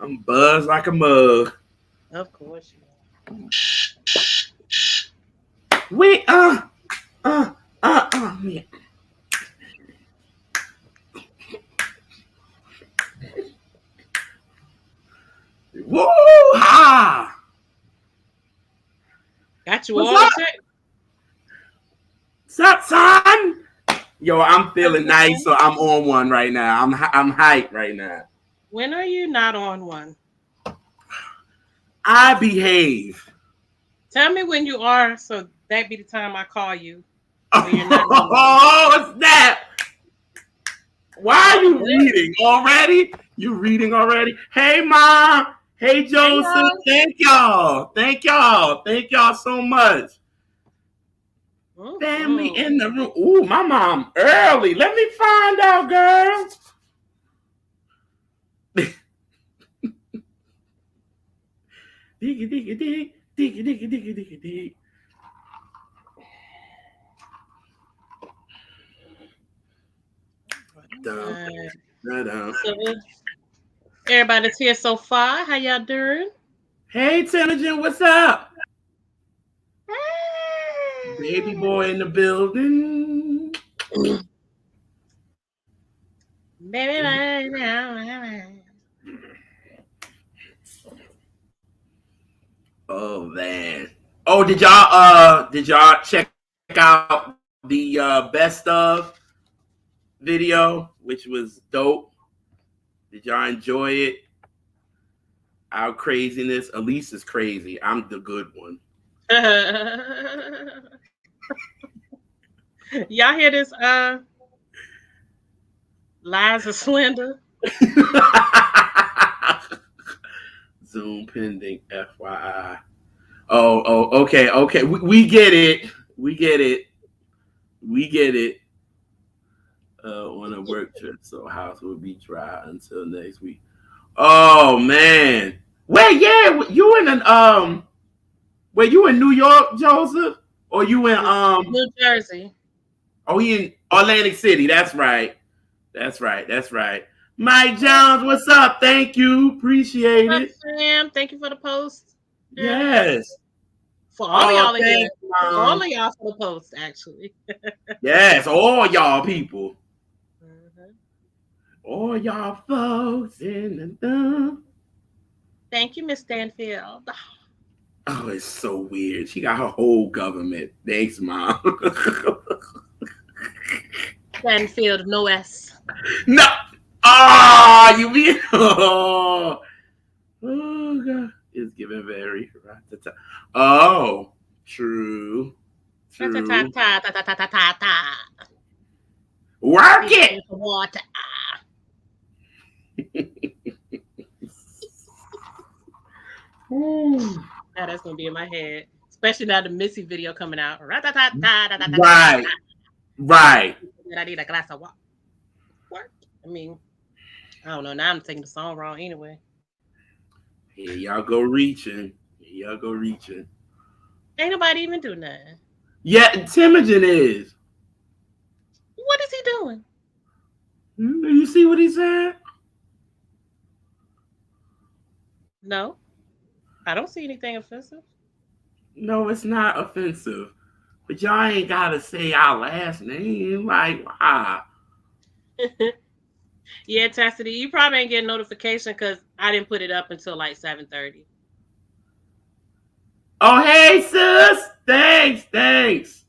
I'm buzzed like a mug. Of course you Wait, uh, man. Woo ha! got you What's all the up? check. What's up, son? Yo, I'm feeling nice, Everything. so I'm on one right now. I'm hyped right now. When are you not on one? I behave. Tell me when you are, so that be the time I call you when you're not on one. Oh, snap! Why are Oh, you good. reading already? You reading already? Hey, mom. Hey, Hey, Joseph. y'all. Thank y'all. Thank y'all. Thank y'all so much. Family Mm-hmm. in the room. Ooh, my mom early. Let me find out, girl. Diggy, diggy, dig. Diggy, diggy, diggy, diggy, dig. Dum, Right. da-dum. So everybody's here so far. How y'all doing? Hey, Intelligent, what's up? Baby Hey. boy in the building. Baby, right now. Oh man. Oh, did y'all check out the best of video, which was dope? Did y'all enjoy it? Our craziness. Elise is crazy. I'm the good one. Y'all hear this? Liza Slender. Zoom pending FYI. Oh, okay. We get it. We get it. We get it. On a work trip, so house will be dry until next week. Oh man. Wait, yeah, you in an wait, you in New York, Joseph? Or you in New Jersey. oh he in Atlantic City. That's right. That's right. That's right. Mike Jones, what's up? Thank you. Appreciate What's up, it. Sam? Thank you for the post. Yeah. Yes. For all of Oh, y'all in here. thanks, For all Mom. of y'all for the post, actually. Yes, all y'all people. Mhm. All y'all folks in the thumb. Thank you, Miss Stanfield. Oh, it's so weird. She got her whole government. Thanks, Mom. Stanfield, no S. No. Ah, you mean? Oh God, it's giving very. Oh, true, Ta ta ta true. ta ta ta ta ta ta ta. Work Need to it. drink some water. Ooh. Now that's gonna be in my head, especially now the Missy video coming out. Ra-ta-ta-ta-ta-ta-ta-ta-ta. Right, right. I need a glass of water. What? I mean, I don't know. Now I'm taking the song wrong anyway. Here y'all go reaching. Here y'all go reaching. Ain't nobody even do nothing. Yeah, Timogen is. What is he doing? You see what he said? No, I don't see anything offensive. No, it's not offensive. But y'all ain't gotta say our last name. Like, why? Yeah, Chastity, you probably ain't getting notification because I didn't put it up until like 7:30. Oh, hey, sis. Thanks.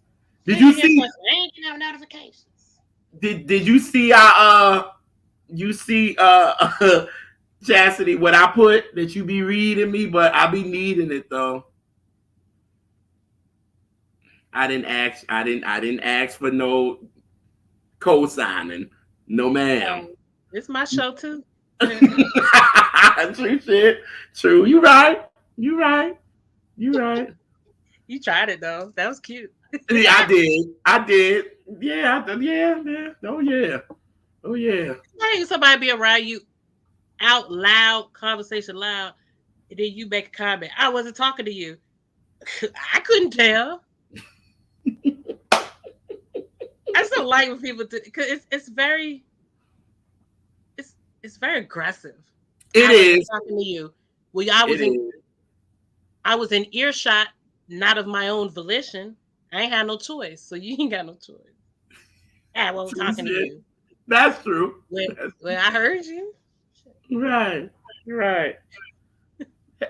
Did She you in here see? talking, I ain't getting no notifications. Did you see our you see Chastity what I put that you be reading me, but I be needing it though. I didn't ask for no co-signing. No ma'am. Hey, it's my show too. True shit. True. You right. You right. You right. You tried it though. That was cute. Yeah, I did. I did. Yeah, yeah. Oh yeah. Oh yeah. Hey, somebody be around you out loud, conversation loud, and then you make a comment. I wasn't talking to you. I couldn't tell. I just don't like when people do because it's very it's it's very aggressive. It I wasn't is. talking to you. Well, It is. I was in earshot, not of my own volition. I ain't had no choice, so you ain't got no choice. I wasn't True talking to shit. you. That's true. When I heard you. Right. Right.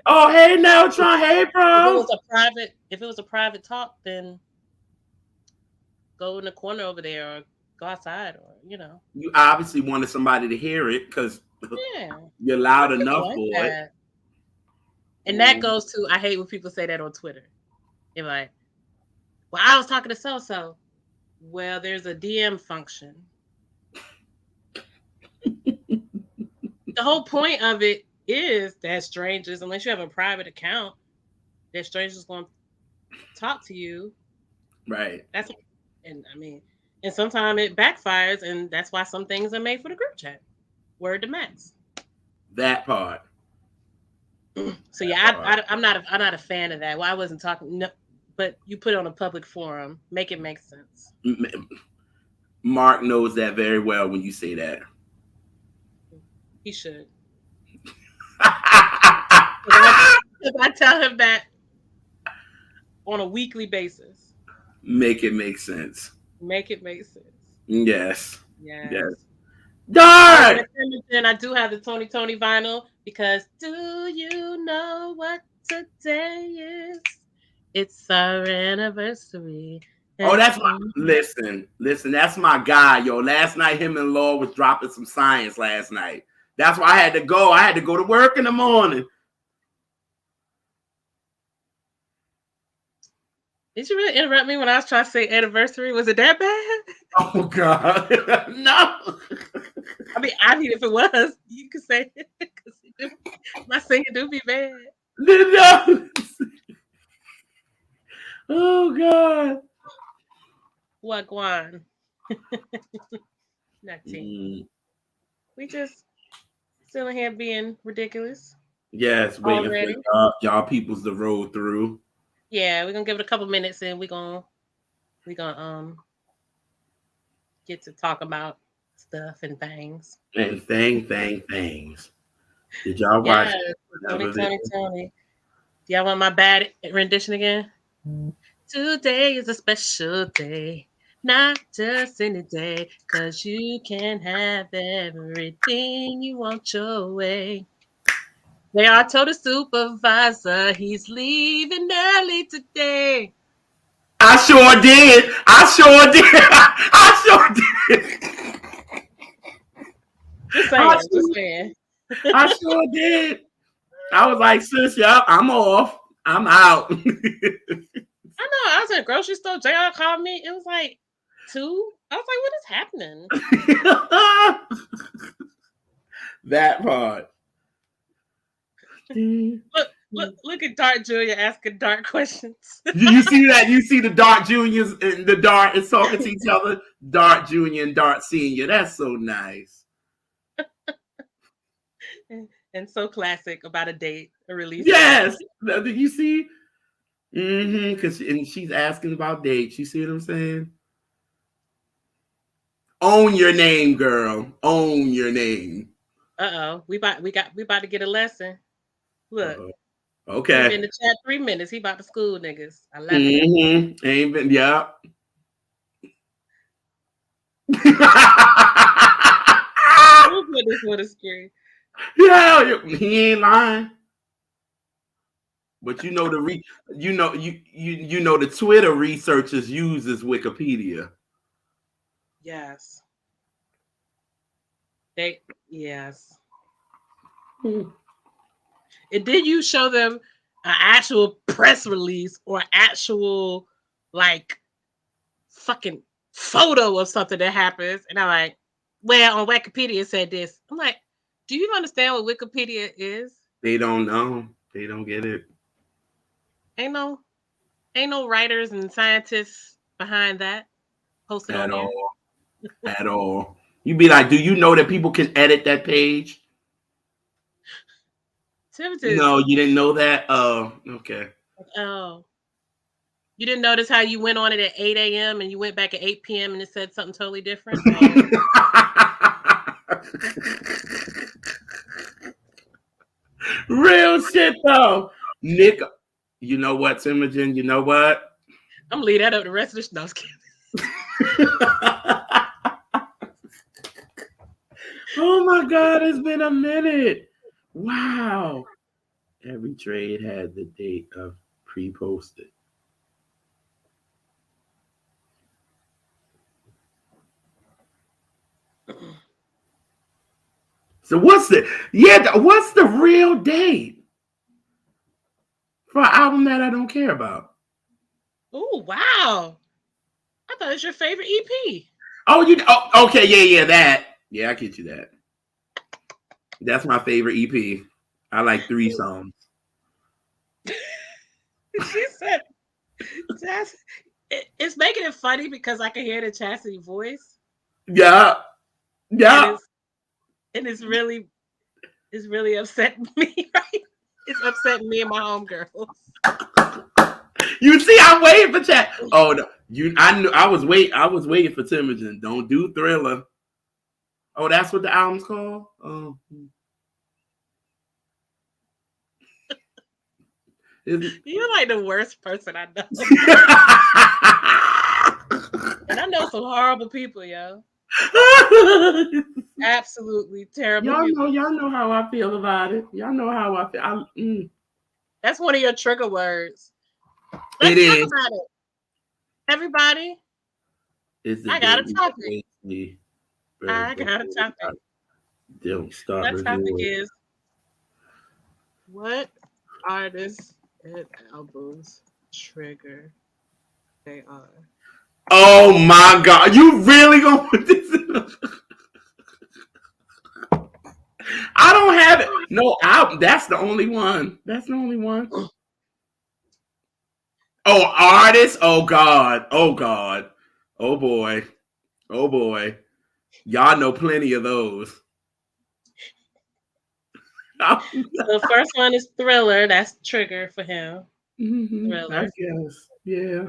Oh, hey, Neltron. Hey, bro. If it was a private talk, then go in the corner over there or go outside or You obviously wanted somebody to hear it because Yeah. you're loud Some people enough like for it. that. And that goes to I hate when people say that on Twitter. They're like, well, I was talking to so so. Well, there's a DM function. The whole point of it is that strangers, unless you have a private account, that strangers going to talk to you. Right. That's and I mean, and sometimes it backfires, and that's why some things are made for the group chat. Word to Max. That part. So yeah, I'm not a fan of that. Well, I wasn't talking. No, but you put it on a public forum, make it make sense. Mark knows that very well when you say that. He should. I tell him that on a weekly basis. Make it make sense. Make it make sense. Yes. Yes. Yes. Darn! And I do have the Tony vinyl because do you know what today is? It's our anniversary. Oh, that's my listen. That's my guy, yo. Last night, him and Law was dropping some science last night. That's why I had to go. I had to go to work in the morning. Did you really interrupt me when I was trying to say anniversary? Was it that bad? Oh God, no. I mean, if it was, you could say it. My singing do be bad. No. Oh God. What, Guan? Nothing. We just still in here being ridiculous. Yes, waiting already. for y'all peoples to roll through. Yeah, we're gonna give it a couple minutes and we're gonna get to talk about stuff and things. And things. Did y'all watch? Tony. Do y'all want my bad rendition again? Today is a special day, not just any day, 'cause you can have everything you want your way. They are told the supervisor he's leaving early today. I sure did. I sure did. Just saying. I sure did. I was like, sis, yeah, I'm off. I'm out. I know. I was at the grocery store. JR called me. It was like 2. I was like, what is happening? That part. Look at Dart Jr. asking Dart questions. You see that? You see the Dart Juniors and the Dart is talking to each other. Dart Junior and Dart Senior. That's so nice. And so classic about a date, a release. Yes. Did you see? Because she's asking about dates. You see what I'm saying? Own your name, girl. Own your name. We about to get a lesson. Look. Uh-oh. Okay. He been in the chat 3 minutes. He about to school niggas. I love it. Ain't been. Yeah. Who put this on the screen? Yeah, he ain't lying. But you know the Twitter researchers uses Wikipedia. Yes. Yes. And then you show them an actual press release or actual like fucking photo of something that happens, and I'm like, well, on Wikipedia it said this. I'm like, do you understand what Wikipedia is? They don't know. They don't get it. Ain't no writers and scientists behind that posted on there. At all. You'd be like, do you know that people can edit that page? Timothy. No, you didn't know that? Oh, okay. Oh. You didn't notice how you went on it at 8 a.m. and you went back at 8 p.m. and it said something totally different? Real shit though. Nick, you know what, Timogen? You know what? I'm gonna leave that up to the rest of the show. No, I was kidding. Oh my God, it's been a minute. Wow. Every trade had the date of pre-posted. So what's what's the real date for an album that I don't care about? Oh wow! I thought it was your favorite EP. Okay, yeah, that. Yeah, I get you that. That's my favorite EP. I like 3 songs. She said, "That's." It's making it funny because I can hear the Chastity voice, Yeah, and yeah. it's really upsetting me. Right? It's upsetting me and my homegirls. You see, I'm waiting for chat. Oh no, I knew I was waiting for Timogen. Don't do Thriller. Oh, that's what the album's called. Oh. You're like the worst person I know. And I know some horrible people, yo. Absolutely terrible people. y'all know how I feel about it. Y'all know how I feel. That's one of your trigger words. It Let's talk is. about it. Everybody, It's the I got a day topic. we I got a topic. don't start That topic reviewing. is what artists and albums trigger they are. Oh my God! You really gonna put this in? I don't have it. No album. That's the only one. That's the only one. Oh, artists. Oh God. Oh God. Oh boy. Oh boy. Y'all know plenty of those. So the first one is Thriller. That's trigger for him. I Thriller. guess. Yeah.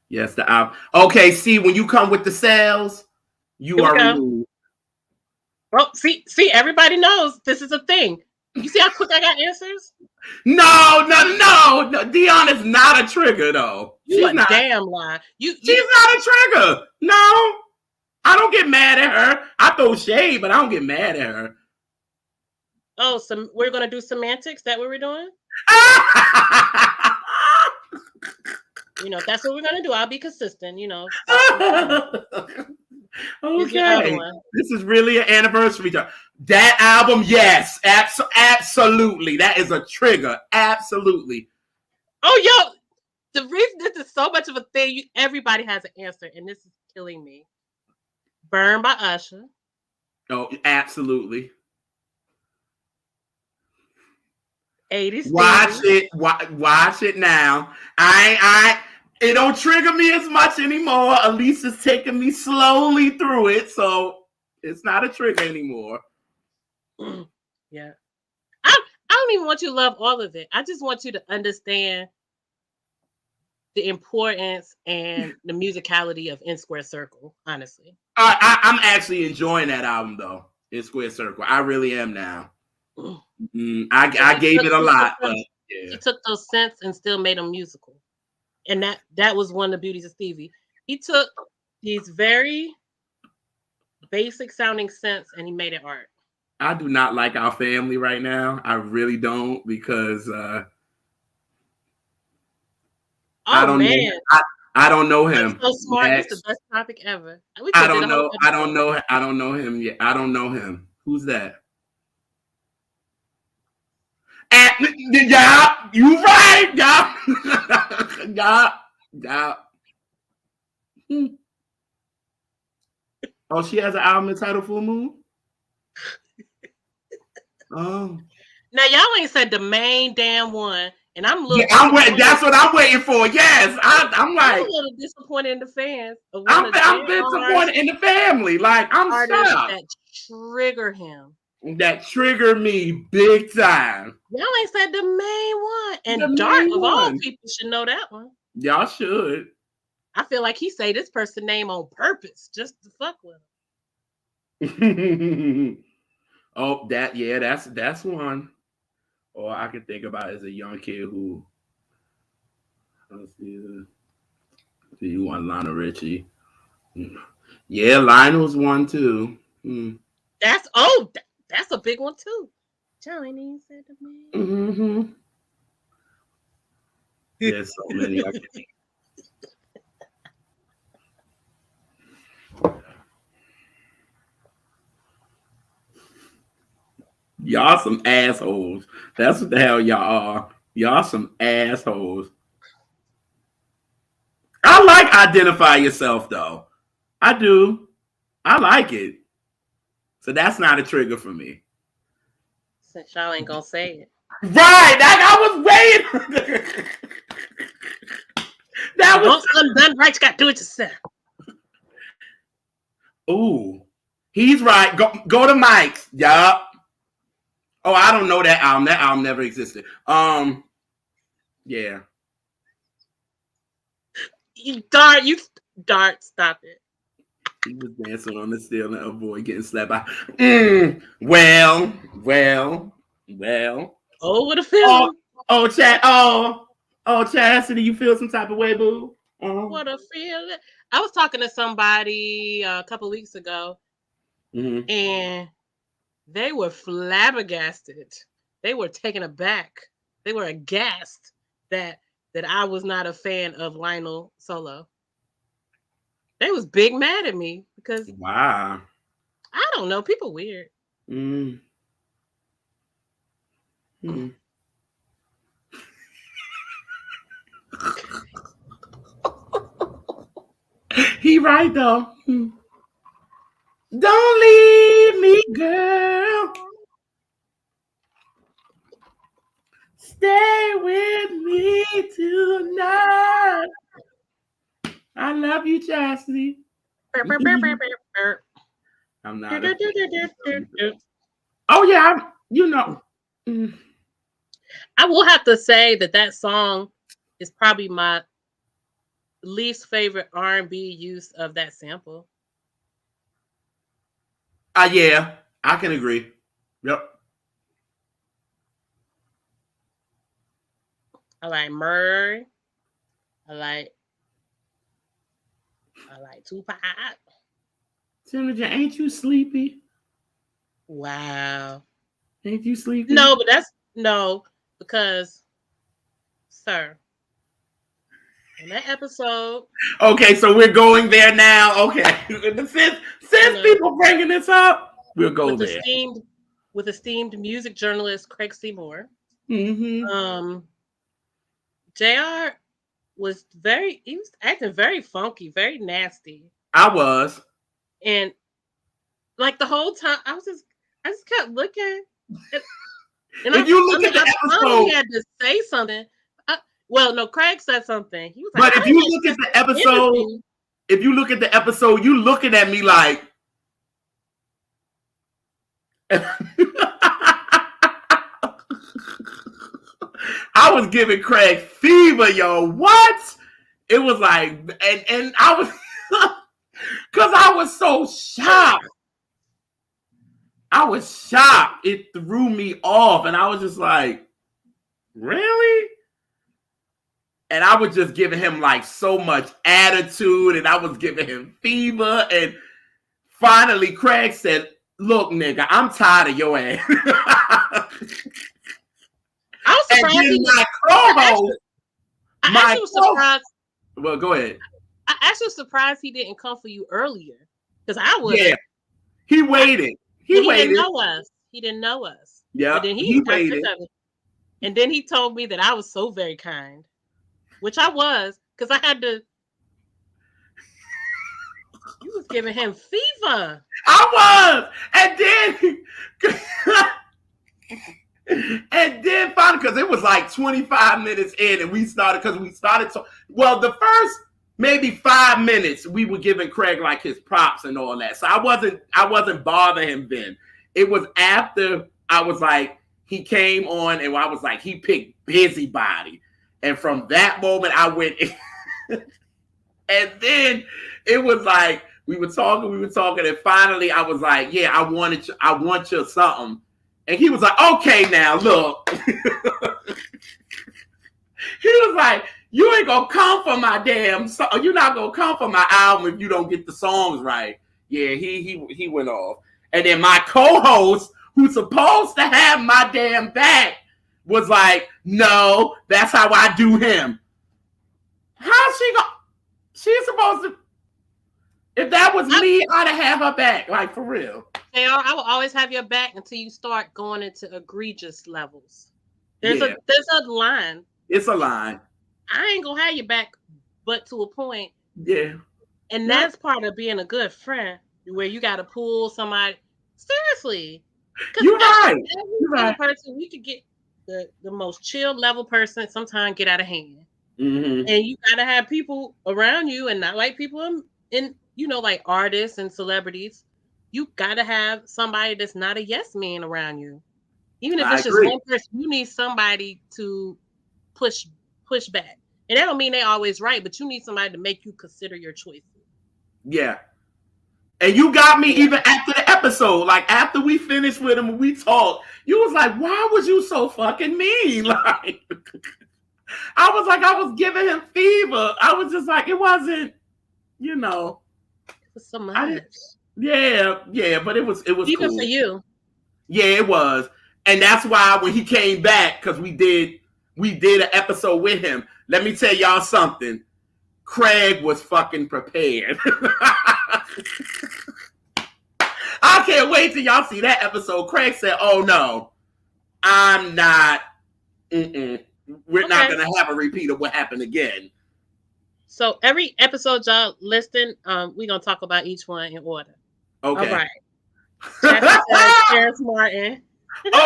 Yes, the album. Okay, see, when you come with the sales, you Here we are go. removed. Oh, see, everybody knows this is a thing. You see how quick I got answers? No. Dion is not a trigger though. You a damn lie. She's not a trigger. No, I don't get mad at her. I throw shade, but I don't get mad at her. Oh, we're gonna do semantics. That what we're doing? You know, if that's what we're gonna do, I'll be consistent. You know. Okay, this is really an anniversary. That album, yes, absolutely. That is a trigger. Absolutely. Oh, yo, the reason this is so much of a thing, everybody has an answer, and this is killing me. Burn by Usher. Oh, absolutely. 80s. Watch it now. It don't trigger me as much anymore. At least it's taking me slowly through it, so it's not a trigger anymore. Yeah. I don't even want you to love all of it. I just want you to understand the importance and the musicality of In Square Circle, honestly. I'm actually enjoying that album, though, In Square Circle. I really am now. I gave it a lot, but yeah. He took those synths and still made them musical. And that was one of the beauties of Stevie. He took these very basic sounding synths and he made it art. I do not like our family right now. I really don't because I don't know. I don't know him. I'm so smart. It's the best topic ever. I don't know. I don't know him yet. I don't know him. Who's that? Yeah, you right. Yeah. Oh, she has an album entitled Full Moon? Oh. Now, y'all ain't said the main damn one. And I'm looking. Yeah, that's what I'm waiting for. Yes. I'm like. I'm a little disappointed in the fans. I'm disappointed in the family. Like, I'm shocked. That trigger him. That trigger me big time. Y'all ain't said the main one. And Dark, of all people, should know that one. Y'all should. I feel like he say this person name on purpose just to fuck with him. Oh, that's one. Or I could think about as a young kid who, let's see, you want Lionel Richie. Yeah, Lionel's one too. Mm. That's a big one too. Chinese said to me. Mm-hmm. There's so many. Y'all some assholes. That's what the hell y'all are. Y'all some assholes. I like identify yourself though. I do. I like it. So that's not a trigger for me. Since y'all ain't gonna say it. Right. I was waiting. That You was want something done right, you gotta do it yourself. ooh. He's right. Go to Mike's. Yup. Oh, I don't know that album. That album never existed. Yeah. You dart, stop it. He was dancing on the ceiling to avoid getting slapped by. Well. Oh, what a Oh, feeling. Chad. Oh, Chastity, you feel some type of way, boo? What a feeling. I was talking to somebody a couple weeks ago, Mm-hmm. and they were flabbergasted. They were taken aback. They were aghast that I was not a fan of Lionel Solo. They was big mad at me because Wow. I don't know, people weird. Mm-hmm. He right though. Don't leave me, girl. Stay with me tonight. I love you, Chastity. I'm not a fan. Oh yeah, you know. Mm. I will have to say that song is probably my least favorite R&B use of that sample. Yeah, I can agree. Yep. I like Murray. I like Tupac. Senator, ain't you sleepy? Wow. Ain't you sleepy? No, but no, because sir, in that episode. Okay, so we're going there now. Okay, since people bringing this up, we'll go with there. esteemed music journalist Craig Seymour. Mm-hmm. Jr. he was acting very funky, very nasty. I was. And like the whole time I just kept looking. And If you look at the episode, he had to say something. Well, no, Craig said something. He was like, but if you look at the episode, you looking at me like I was giving Craig fever, yo. What? It was like, and I was, because I was so shocked. I was shocked. It threw me off, and I was just like, really? And I was just giving him like so much attitude, and I was giving him fever. And finally, Craig said, "Look, nigga, I'm tired of your ass." I was surprised. And then my co-host, I actually was surprised. Well, go ahead. I actually was surprised he didn't come for you earlier, because I would. Yeah, he waited. He waited. He didn't know us. Yeah, but then he waited. And then he told me that I was so very kind, which I was, because I had to. You was giving him fever. I was, and then finally, because it was like 25 minutes in, and we started well, the first maybe 5 minutes we were giving Craig like his props and all that. So I wasn't bothering him then. It was after I was like, he came on, and I was like, he picked Busybody, and from that moment I went. And then it was like we were talking, and finally I was like, yeah, I want you something. And he was like, okay, now look. He was like, you ain't gonna come for my damn song. You're not gonna come for my album if you don't get the songs right. Yeah, he went off. And then my co-host, who's supposed to have my damn back, was like, no, that's how I do him. How's she going? She's supposed to. If that was me, I'd have her back. Like, for real. I will always have your back until you start going into egregious levels. There's a line. It's a line. I ain't gonna have your back, but to a point. Yeah. And that's part of being a good friend, where you got to pull somebody. Seriously. You're right. Every person, we could get the most chill level person sometimes get out of hand. Mm-hmm. And you got to have people around you, and not like people in like artists and celebrities. You got to have somebody that's not a yes man around you. Even if it's just one person, you need somebody to push back. And that don't mean they always right, but you need somebody to make you consider your choices. Yeah. And you got me even after the episode. Like, after we finished with him and we talked, you was like, why was you so fucking mean? Like, I was giving him fever. I was just like, it wasn't, It was so much. Yeah, but it was even cool. For you. Yeah, it was. And that's why when he came back, because we did an episode with him. Let me tell y'all something. Craig was fucking prepared. I can't wait till y'all see that episode. Craig said, oh no, I'm not. We're not going to have a repeat of what happened again. So every episode y'all listing, we're going to talk about each one in order. Okay. All right. Terrence Martin.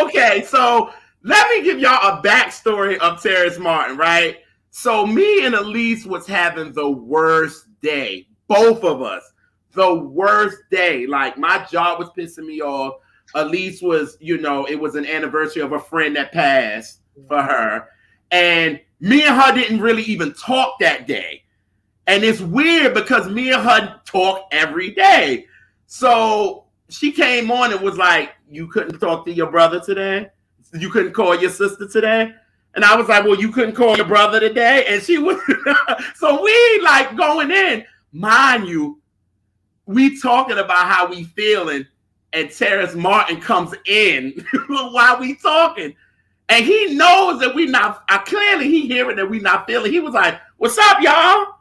Okay, so let me give y'all a backstory of Terrence Martin, right? So me and Elise was having the worst day. Both of us. The worst day. Like, my job was pissing me off. Elise was, it was an anniversary of a friend that passed for her. And me and her didn't really even talk that day. And it's weird because me and her talk every day. So she came on and was like, you couldn't talk to your brother today? You couldn't call your sister today? And I was like, well, you couldn't call your brother today? And she was, so we like going in, mind you, we talking about how we feeling, and Terrence Martin comes in while we talking. And he knows that we not, clearly he hearing that we not feeling. He was like, what's up, y'all?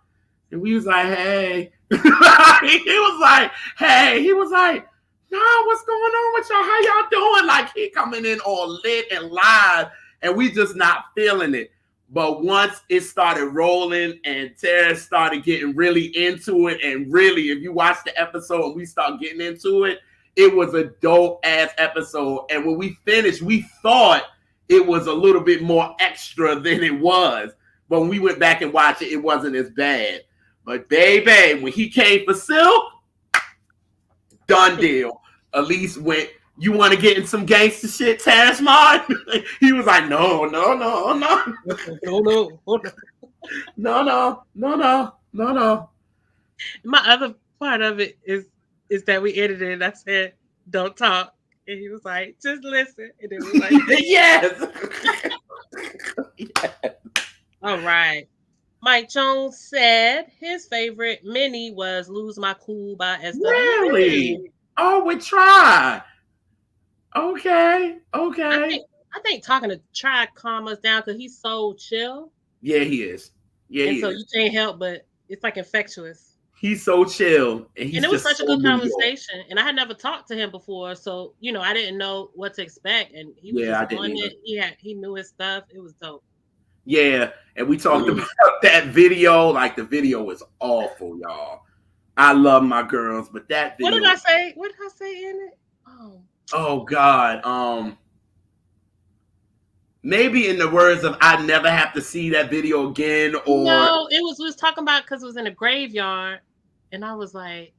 And we was like, hey. He was like, hey. He was like, nah, what's going on with y'all? How y'all doing? Like, he coming in all lit and live, and we just not feeling it. But once it started rolling and Terrence started getting really into it, and really, if you watch the episode and we start getting into it, it was a dope-ass episode. And when we finished, we thought it was a little bit more extra than it was. But when we went back and watched it, it wasn't as bad. But baby, when he came for Silk, done deal. Elise went, you want to get in some gangster shit, Terrence Martin? He was like, no. My other part of it is that we edited and I said, don't talk. And he was like, just listen. And then we like, yes. All right. Mike Jones said his favorite mini was Lose My Cool by SWV. Really? Oh, we tried. Okay. I think talking to Try calm us down because he's so chill. Yeah, he is. Yeah, and so you can't help but it's like infectious. He's so chill. And it was such a good conversation. And I had never talked to him before. So, I didn't know what to expect. And he was just on it. He knew his stuff. It was dope. Yeah, and we talked about that video. Like, the video was awful, y'all. I love my girls, but that video. What did I say? What did I say in it? Oh God. Maybe in the words of "I never have to see that video again," or no, we was talking about because it was in a graveyard, and I was like,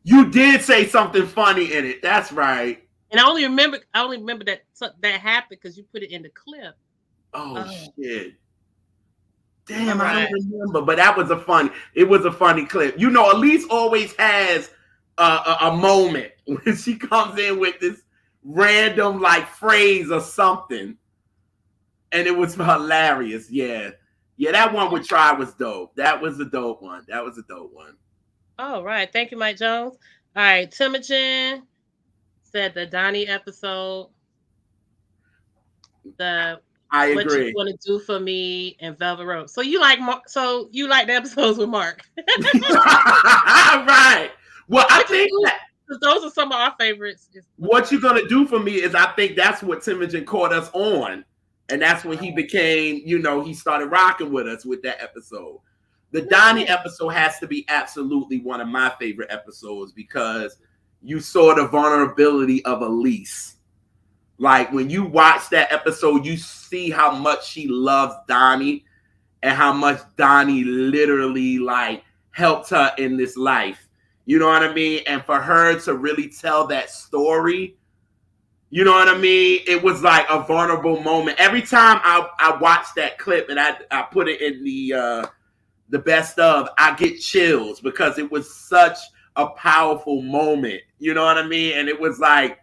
you did say something funny in it. That's right. And I only remember that happened because you put it in the clip. Oh shit. Damn, I don't remember, but it was a funny clip. Elise always has a moment when she comes in with this random like phrase or something. And it was hilarious. Yeah. Yeah, that one with Try was dope. That was a dope one. That was a dope one. All right. Thank you, Mike Jones. All right. Timogen said the Donnie episode, the I what you agree. want to do for me and Velvet Rope. So you like the episodes with Mark. Right. Well, I think that those are some of our favorites. what you're gonna do for me is I think that's what Timogen caught us on. And that's when he became, he started rocking with us with that episode. The Donnie episode has to be absolutely one of my favorite episodes because you saw the vulnerability of Elise. Like when you watch that episode, you see how much she loves Donnie and how much Donnie literally like helped her in this life. You know what I mean? And for her to really tell that story, you know what I mean? It was like a vulnerable moment. Every time I watch that clip and I put it in the best of, I get chills because it was such a powerful moment. You know what I mean? And it was like,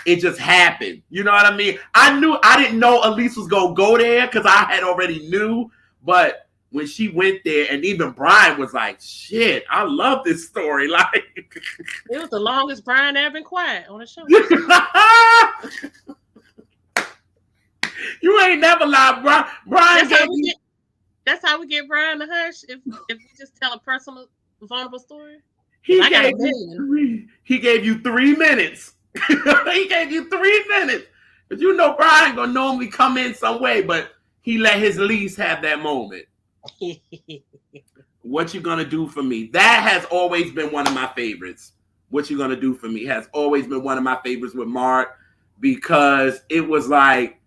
it just happened. You know what I mean? I didn't know Elise was going to go there because I had already knew. But when she went there, and even Brian was like, shit, I love this story. Like, it was the longest Brian ever been quiet on the show. You ain't never lied, Brian. That's how we get Brian to hush. If we just tell a personal, vulnerable story. He gave you 3 minutes. He gave you 3 minutes. But Brian gonna normally come in some way, but he let his lease have that moment. What you gonna do for me? That has always been one of my favorites. What you gonna do for me has always been one of my favorites with Mark because it was like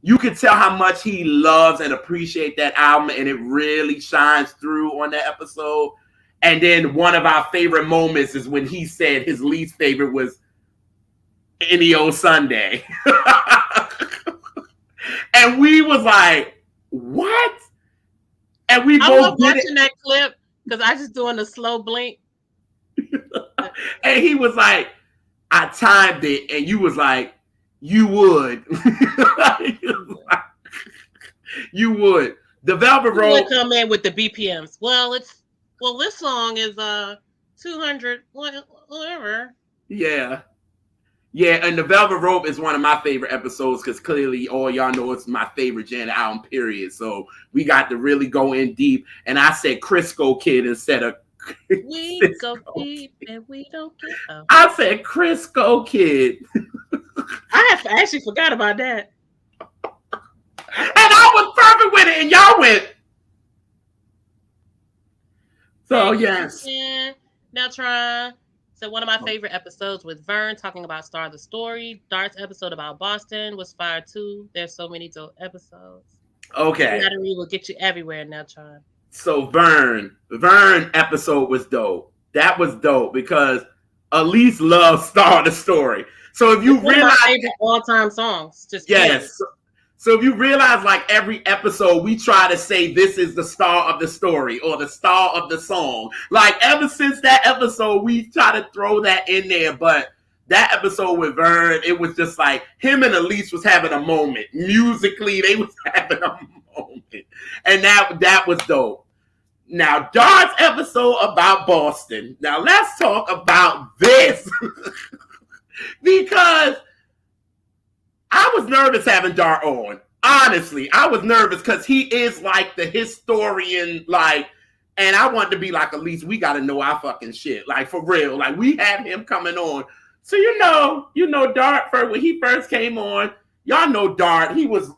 you could tell how much he loves and appreciates that album, and it really shines through on that episode. And then one of our favorite moments is when he said his least favorite was Any Old Sunday. And we was like, what? And we both love watching that clip because I just doing a slow blink. And he was like, I timed it, and you was like, you would. You would. The Velvet Rope come in with the BPMs. Well, this song is 200 whatever. Yeah. Yeah, and the Velvet Rope is one of my favorite episodes because clearly all y'all know it's my favorite Janet album, period. So we got to really go in deep. And I said Crisco Kid instead of we go deep and we don't get up. I said Crisco Kid. I actually forgot about that. And I was perfect with it, and y'all went. So, yes. Now try. So one of my favorite episodes with Vern talking about Star of the Story. Dart's episode about Boston was fire too. There's so many dope episodes. Okay. Battery will get you everywhere now, Try. So Vern episode was dope. That was dope because Elise loves Star of the Story. So if you realize all-time songs, just yes. So if you realize, like every episode, we try to say this is the star of the story or the star of the song. Like ever since that episode, we try to throw that in there. But that episode with Vern, it was just like him and Elise was having a moment. Musically, they was having a moment. And that was dope. Now, Dart's episode about Boston. Now, let's talk about this. Because I was nervous having Dart on. Honestly, I was nervous because he is like the historian, and I wanted to be like, at least we got to know our fucking shit. Like, for real. Like, we had him coming on. So, you know, Dart, when he first came on, y'all know Dart, he was,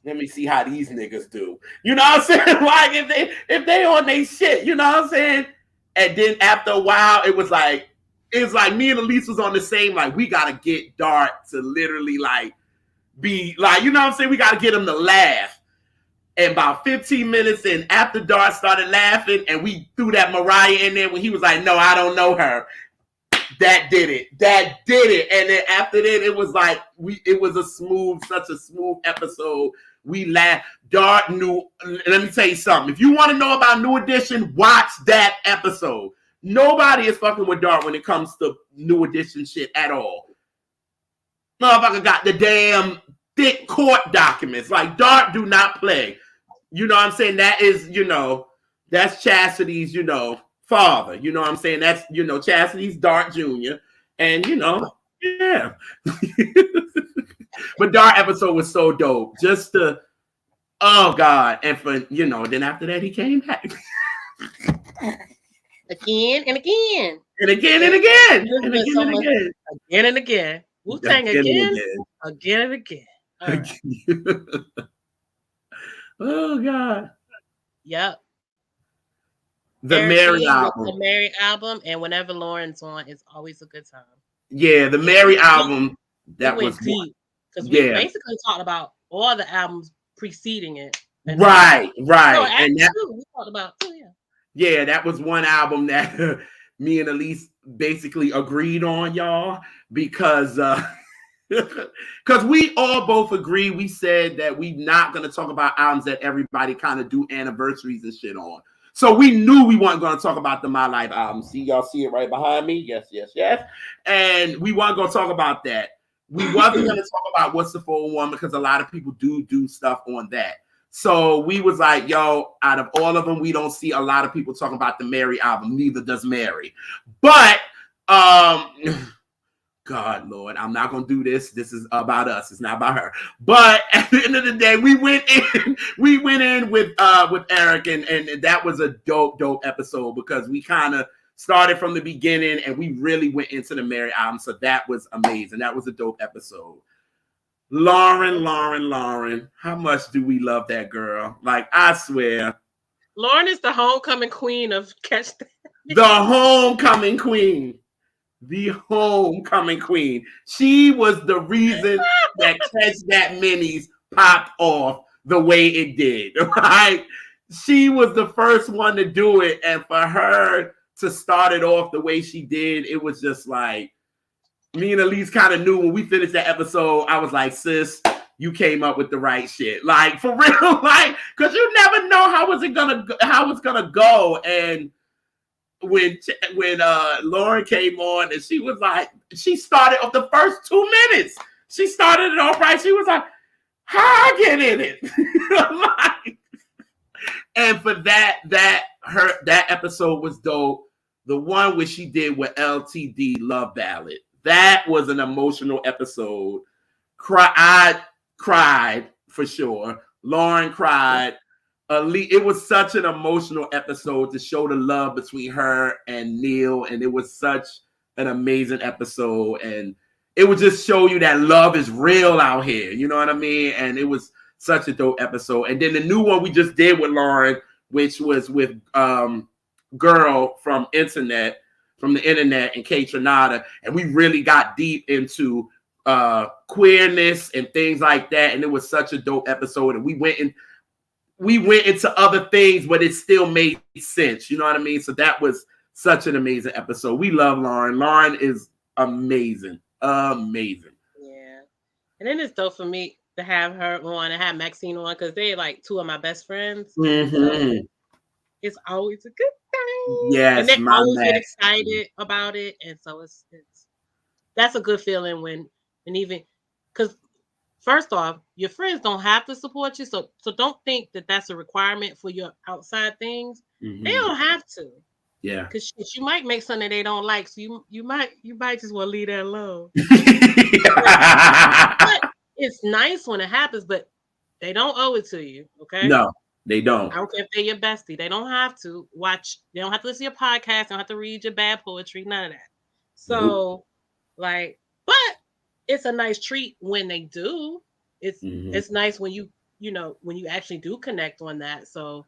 let me see how these niggas do. You know what I'm saying? Like, if they on they shit, you know what I'm saying? And then after a while, it was like me and Elise was on the same, like, we got to get Dart to literally, like, be, like, you know what I'm saying? We got to get him to laugh. And about 15 minutes in, after Dart started laughing, and we threw that Mariah in there when he was like, no, I don't know her. That did it. And then after that, it was like, it was such a smooth episode. We laughed. Dart knew, let me tell you something. If you want to know about New Edition, watch that episode. Nobody is fucking with Dart when it comes to New Edition shit at all. Motherfucker got the damn thick court documents. Like, Dart do not play. You know what I'm saying? That is, that's Chastity's, father. You know what I'm saying? That's, Chastity's Dart Jr. And, yeah. But Dart episode was so dope. Just the, oh God. And for, then after that, he came back. Again and again. And again and again. And again and again. Again and again. Wu-Tang again and again. All right. Oh God. Yep. The Mary album. The Mary album, and whenever Lauren's on, it's always a good time. Yeah, the Mary album. That was deep because we basically talked about all the albums preceding it. Right. So and that, we talked about too. Yeah, that was one album that me and Elise basically agreed on, y'all, because we all both agree. We said that we're not going to talk about albums that everybody kind of do anniversaries and shit on. So we knew we weren't going to talk about the My Life album. See, y'all see it right behind me? Yes. And we weren't going to talk about that. We wasn't going to talk about What's the 401 because a lot of people do stuff on that. So we was like, yo, out of all of them, we don't see a lot of people talking about the Mary album. Neither does Mary. But, God, Lord, I'm not going to do this. This is about us. It's not about her. But at the end of the day, we went in with Eric, and that was a dope episode because we kind of started from the beginning and we really went into the Mary album. So that was amazing. That was a dope episode. Lauren, how much do we love that girl? Like, I swear. Lauren is the homecoming queen of Catch That. The homecoming queen. The homecoming queen. She was the reason that Catch That Minis popped off the way it did. Right? She was the first one to do it. And for her to start it off the way she did, it was just like, me and Elise kind of knew when we finished that episode. I was like, sis, you came up with the right shit. Like, for real, like, because you never know how it's gonna go. And when Lauren came on and she was like, she started off the first 2 minutes. She started it off right. She was like, how I get in it? Like, and for that episode was dope. The one where she did with LTD, Love Ballad. That was an emotional episode. I cried for sure. Lauren cried. It was such an emotional episode to show the love between her and Neil, and it was such an amazing episode. And it would just show you that love is real out here. You know what I mean? And it was such a dope episode. And then the new one we just did with Lauren, which was with Girl from the internet and Kate Trinata, and we really got deep into queerness and things like that, and it was such a dope episode. And we went into other things, but it still made sense. You know what I mean? So that was such an amazing episode. We love Lauren. Lauren is amazing. Yeah. And then it's dope for me to have her on and have Maxine on because they're like two of my best friends. Mm-hmm. So it's always a good thing. Yes, and they always get excited about it. And so it's that's a good feeling when, and even because first off, your friends don't have to support you. So don't think that that's a requirement for your outside things. Mm-hmm. They don't have to. Yeah. Because you might make something they don't like. So you might just want to leave that alone. But it's nice when it happens, but they don't owe it to you. Okay. No, they don't. I don't care if they're your bestie. They don't have to watch. They don't have to listen to your podcast. They don't have to read your bad poetry. None of that. So, but it's a nice treat when they do. It's nice when you actually do connect on that. So,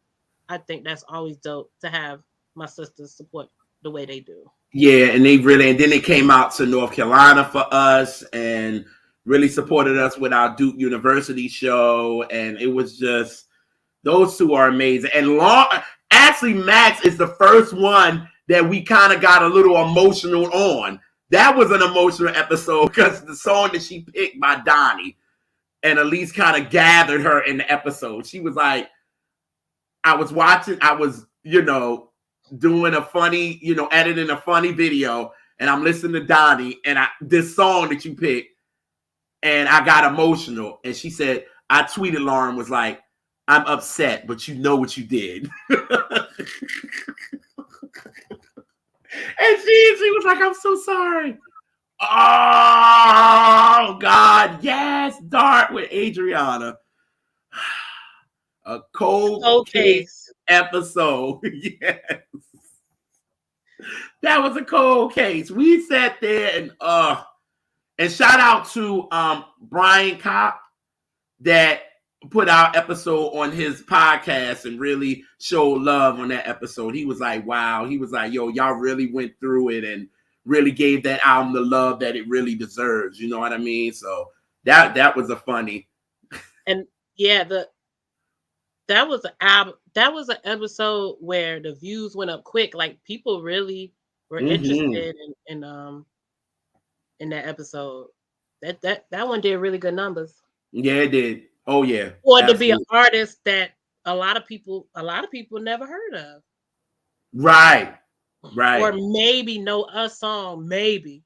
I think that's always dope to have my sisters support the way they do. Yeah, and then they came out to North Carolina for us and really supported us with our Duke University show. And it was just, those two are amazing. And actually, Max is the first one that we kind of got a little emotional on. That was an emotional episode because the song that she picked by Donnie, and Elise kind of gathered her in the episode. She was like, I was doing a funny, editing a funny video, and I'm listening to Donnie, and this song that you picked, and I got emotional. And she said, I tweeted Lauren was like, I'm upset, but you know what you did. And she was like, I'm so sorry. Oh God, yes, Dart with Adriana. A cold case case. episode. Yes. That was a cold case. We sat there and shout out to Brian Kopp that put our episode on his podcast and really showed love on that episode. He was like, wow. He was like, yo, y'all really went through it and really gave that album the love that it really deserves. You know what I mean? So that was a funny. And yeah, that was an album. That was an episode where the views went up quick. Like people really were interested in that episode. That one did really good numbers. Yeah, it did. Oh yeah. Or to be an artist that a lot of people never heard of. Right. Or maybe know a song, maybe.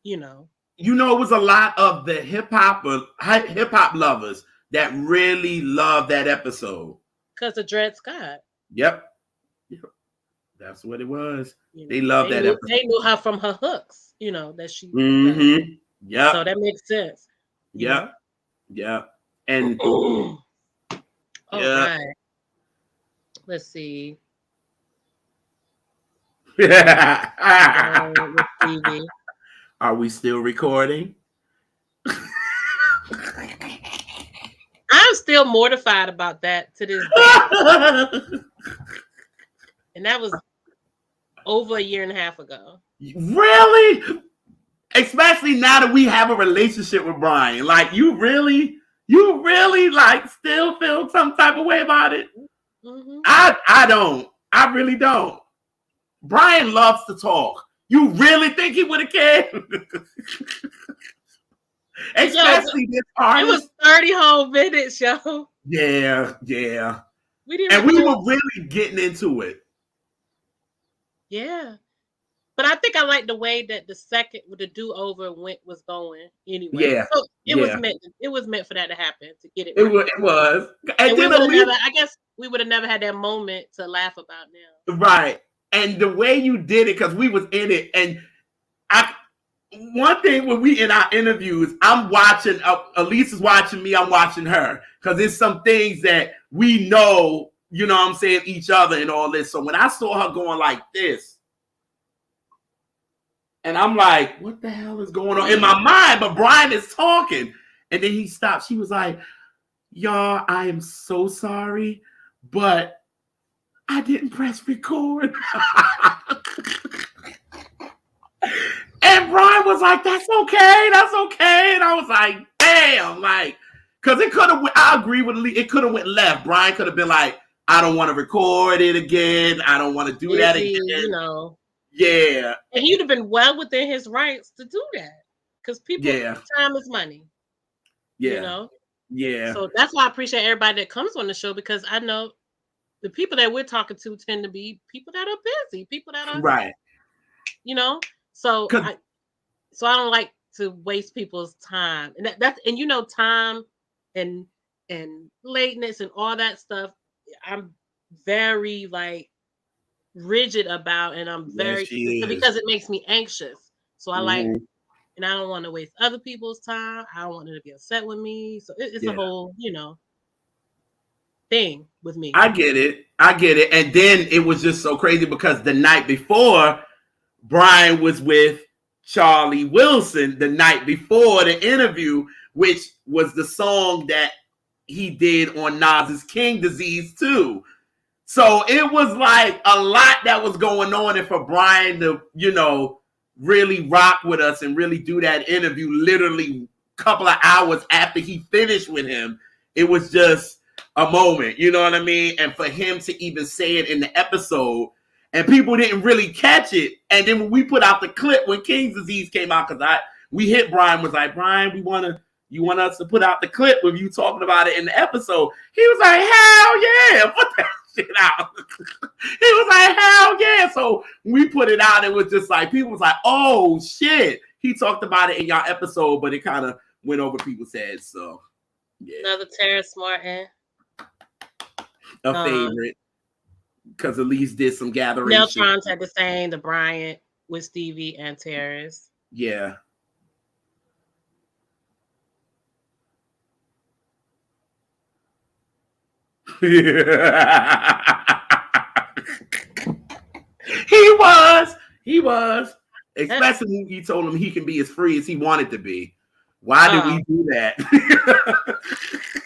You know. You know, it was a lot of the hip hop lovers that really loved that episode. Because of Dred Scott. Yep. That's what it was. They loved that episode. They knew her from her hooks, you know, that she. Yeah. So that makes sense. Yeah. Yeah. And all right. Let's see. Are we still recording? I'm still mortified about that to this day. And that was over a year and a half ago. Really? Especially now that we have a relationship with Brian. Like, you really like still feel some type of way about it? Mm-hmm. I don't. I really don't. Brian loves to talk. You really think he would have cared? Especially this artist. It was 30 whole minutes, yo. Yeah. We were really getting into it. Yeah. But I think I like the way that the second with the do-over was going anyway. Yeah. So it was meant for that to happen, to get it right. It was. And then I guess we would have never had that moment to laugh about now. Right. And the way you did it, because we was in it, and one thing when we in our interviews, I'm watching, Elise is watching me, I'm watching her, because there's some things that we know, you know what I'm saying, each other and all this. So when I saw her going like this, and I'm like, what the hell is going on in my mind? But Brian is talking. And then he stopped. She was like, y'all, I am so sorry, but I didn't press record. And Brian was like, that's okay. And I was like, damn, like, because it could have, I agree with Lee, it could have went left. Brian could have been like, I don't want to record it again. I don't want to do that again. You know. Yeah. And he'd have been well within his rights to do that. Because people, time is money. Yeah. You know? Yeah. So that's why I appreciate everybody that comes on the show, because I know the people that we're talking to tend to be people that are busy, people that are right. You know? So I don't like to waste people's time. And that's and you know, time and lateness and all that stuff, I'm very like rigid about, and I'm very because it makes me anxious. So I like, and I don't want to waste other people's time. I don't want them to be upset with me. So it's a whole, you know, thing with me. I get it. And then it was just so crazy because the night before, Brian was with Charlie Wilson the night before the interview, which was the song that he did on Nas's King Disease too. So it was like a lot that was going on, and for Brian to, you know, really rock with us and really do that interview literally a couple of hours after he finished with him, it was just a moment, you know what I mean? And for him to even say it in the episode, and people didn't really catch it. And then when we put out the clip when King's Disease came out, because we hit Brian, was like, Brian, you want us to put out the clip with you talking about it in the episode? He was like, hell yeah, put that shit out. He was like, hell yeah. So we put it out, it was just like, people was like, oh shit, he talked about it in y'all episode, but it kind of went over people's heads. So yeah, Another Terrace Martin. a favorite because Elise did some gathering. Neltrons had the same, the Bryant with Stevie and Terrace. Yeah. He was. Especially when you told him he can be as free as he wanted to be. Why did we do that?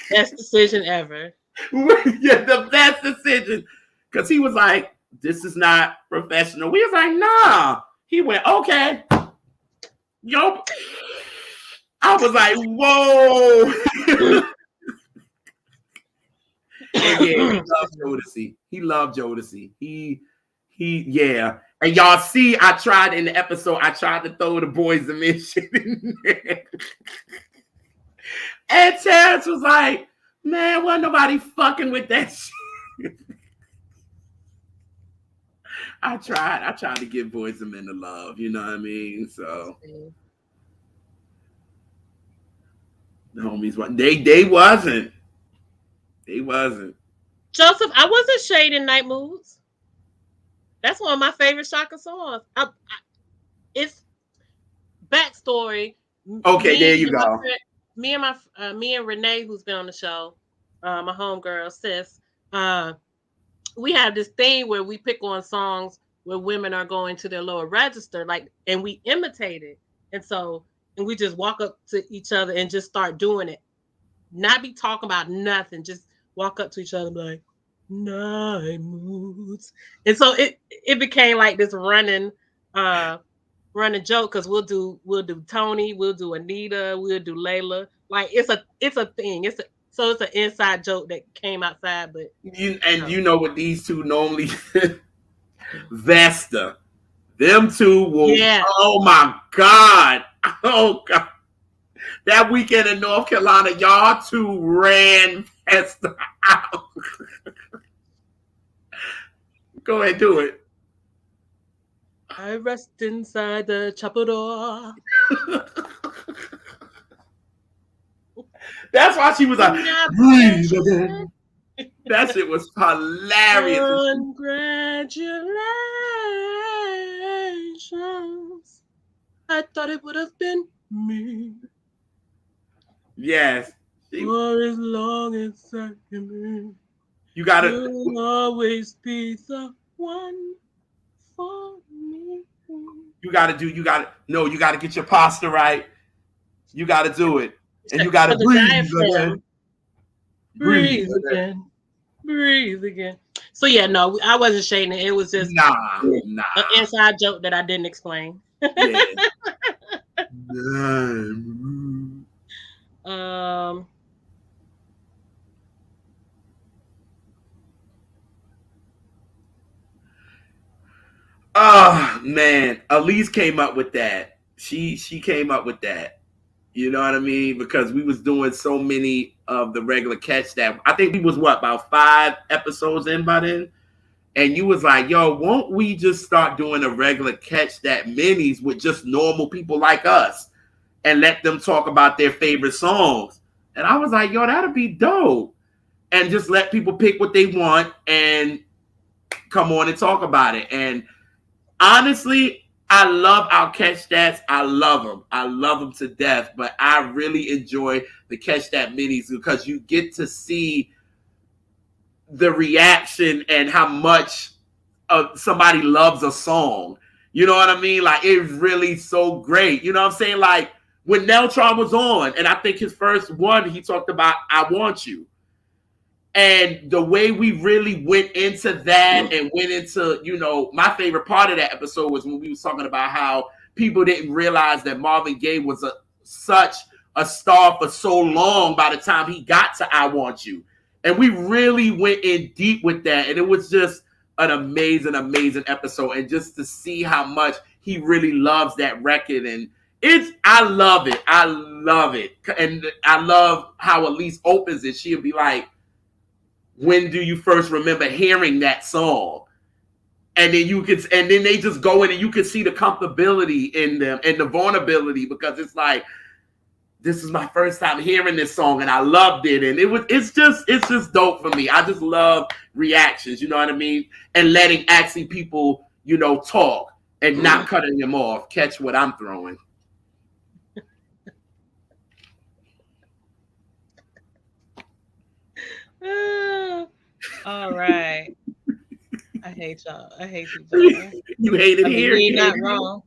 Best decision ever. Yeah, the best decision. Because he was like, this is not professional. We was like, nah. He went, okay. Yo. I was like, whoa. And yeah, he loved Jodeci. He loved Jodeci. Yeah. And y'all see, I tried in the episode, I tried to throw the Boys and Men shit in there. And Terrence was like, man, wasn't nobody fucking with that shit. I tried to give Boys and Men the love, you know what I mean? So the homies, they wasn't. They wasn't. Joseph, I wasn't shading Night Moods. That's one of my favorite Shaka songs. It's backstory. Okay, there you go. Me and Renee, who's been on the show, my homegirl, sis, we have this thing where we pick on songs where women are going to their lower register, and we imitate it. And we just walk up to each other and just start doing it. Not be talking about nothing, just walk up to each other and be like, Night Moods. And so it became like this running joke, because we'll do Tony, we'll do Anita, we'll do Layla. Like it's a thing. It's an inside joke that came outside, but you know what these two normally Vesta. Them two will oh my God. Oh God. That weekend in North Carolina, y'all two ran Vesta out. Go ahead, do it. I rest inside the chapel door. That's why she was like, breathe again. That shit was hilarious. Congratulations. I thought it would have been me. Yes. For as long as I can be. You gotta. You'll always be the one for me. You gotta get your posture right. You gotta do it. And you gotta breathe again. Breathe again. Breathe again. So yeah, no, I wasn't shading it. It was just an inside joke that I didn't explain. Yeah. Oh man, Elise came up with that. She came up with that. You know what I mean? Because we was doing so many of the regular catch that I think we was about 5 episodes in by then. And you was like, yo, won't we just start doing a regular catch that minis with just normal people like us and let them talk about their favorite songs? And I was like, yo, that'd be dope. And just let people pick what they want and come on and talk about it. And honestly, I love our catch stats. I love them. I love them to death. But I really enjoy the catch that minis because you get to see the reaction and how much somebody loves a song. You know what I mean? Like, it's really so great. You know what I'm saying? Like, when Neltron was on, and I think his first one, he talked about I Want You. And the way we really went into that and went into, you know, my favorite part of that episode was when we was talking about how people didn't realize that Marvin Gaye was such a star for so long by the time he got to I Want You. And we really went in deep with that. And it was just an amazing, amazing episode. And just to see how much he really loves that record. And I love it. I love it. And I love how Elise opens it. She'll be like, when do you first remember hearing that song? And then they just go in and you can see the comfortability in them and the vulnerability, because it's like this is my first time hearing this song and I loved it. And it's just dope for me. I just love reactions, you know what I mean? And letting actually people, talk and not cutting them off, catch what I'm throwing. All right. I hate y'all. I hate you, John. You hate it here. You're not wrong.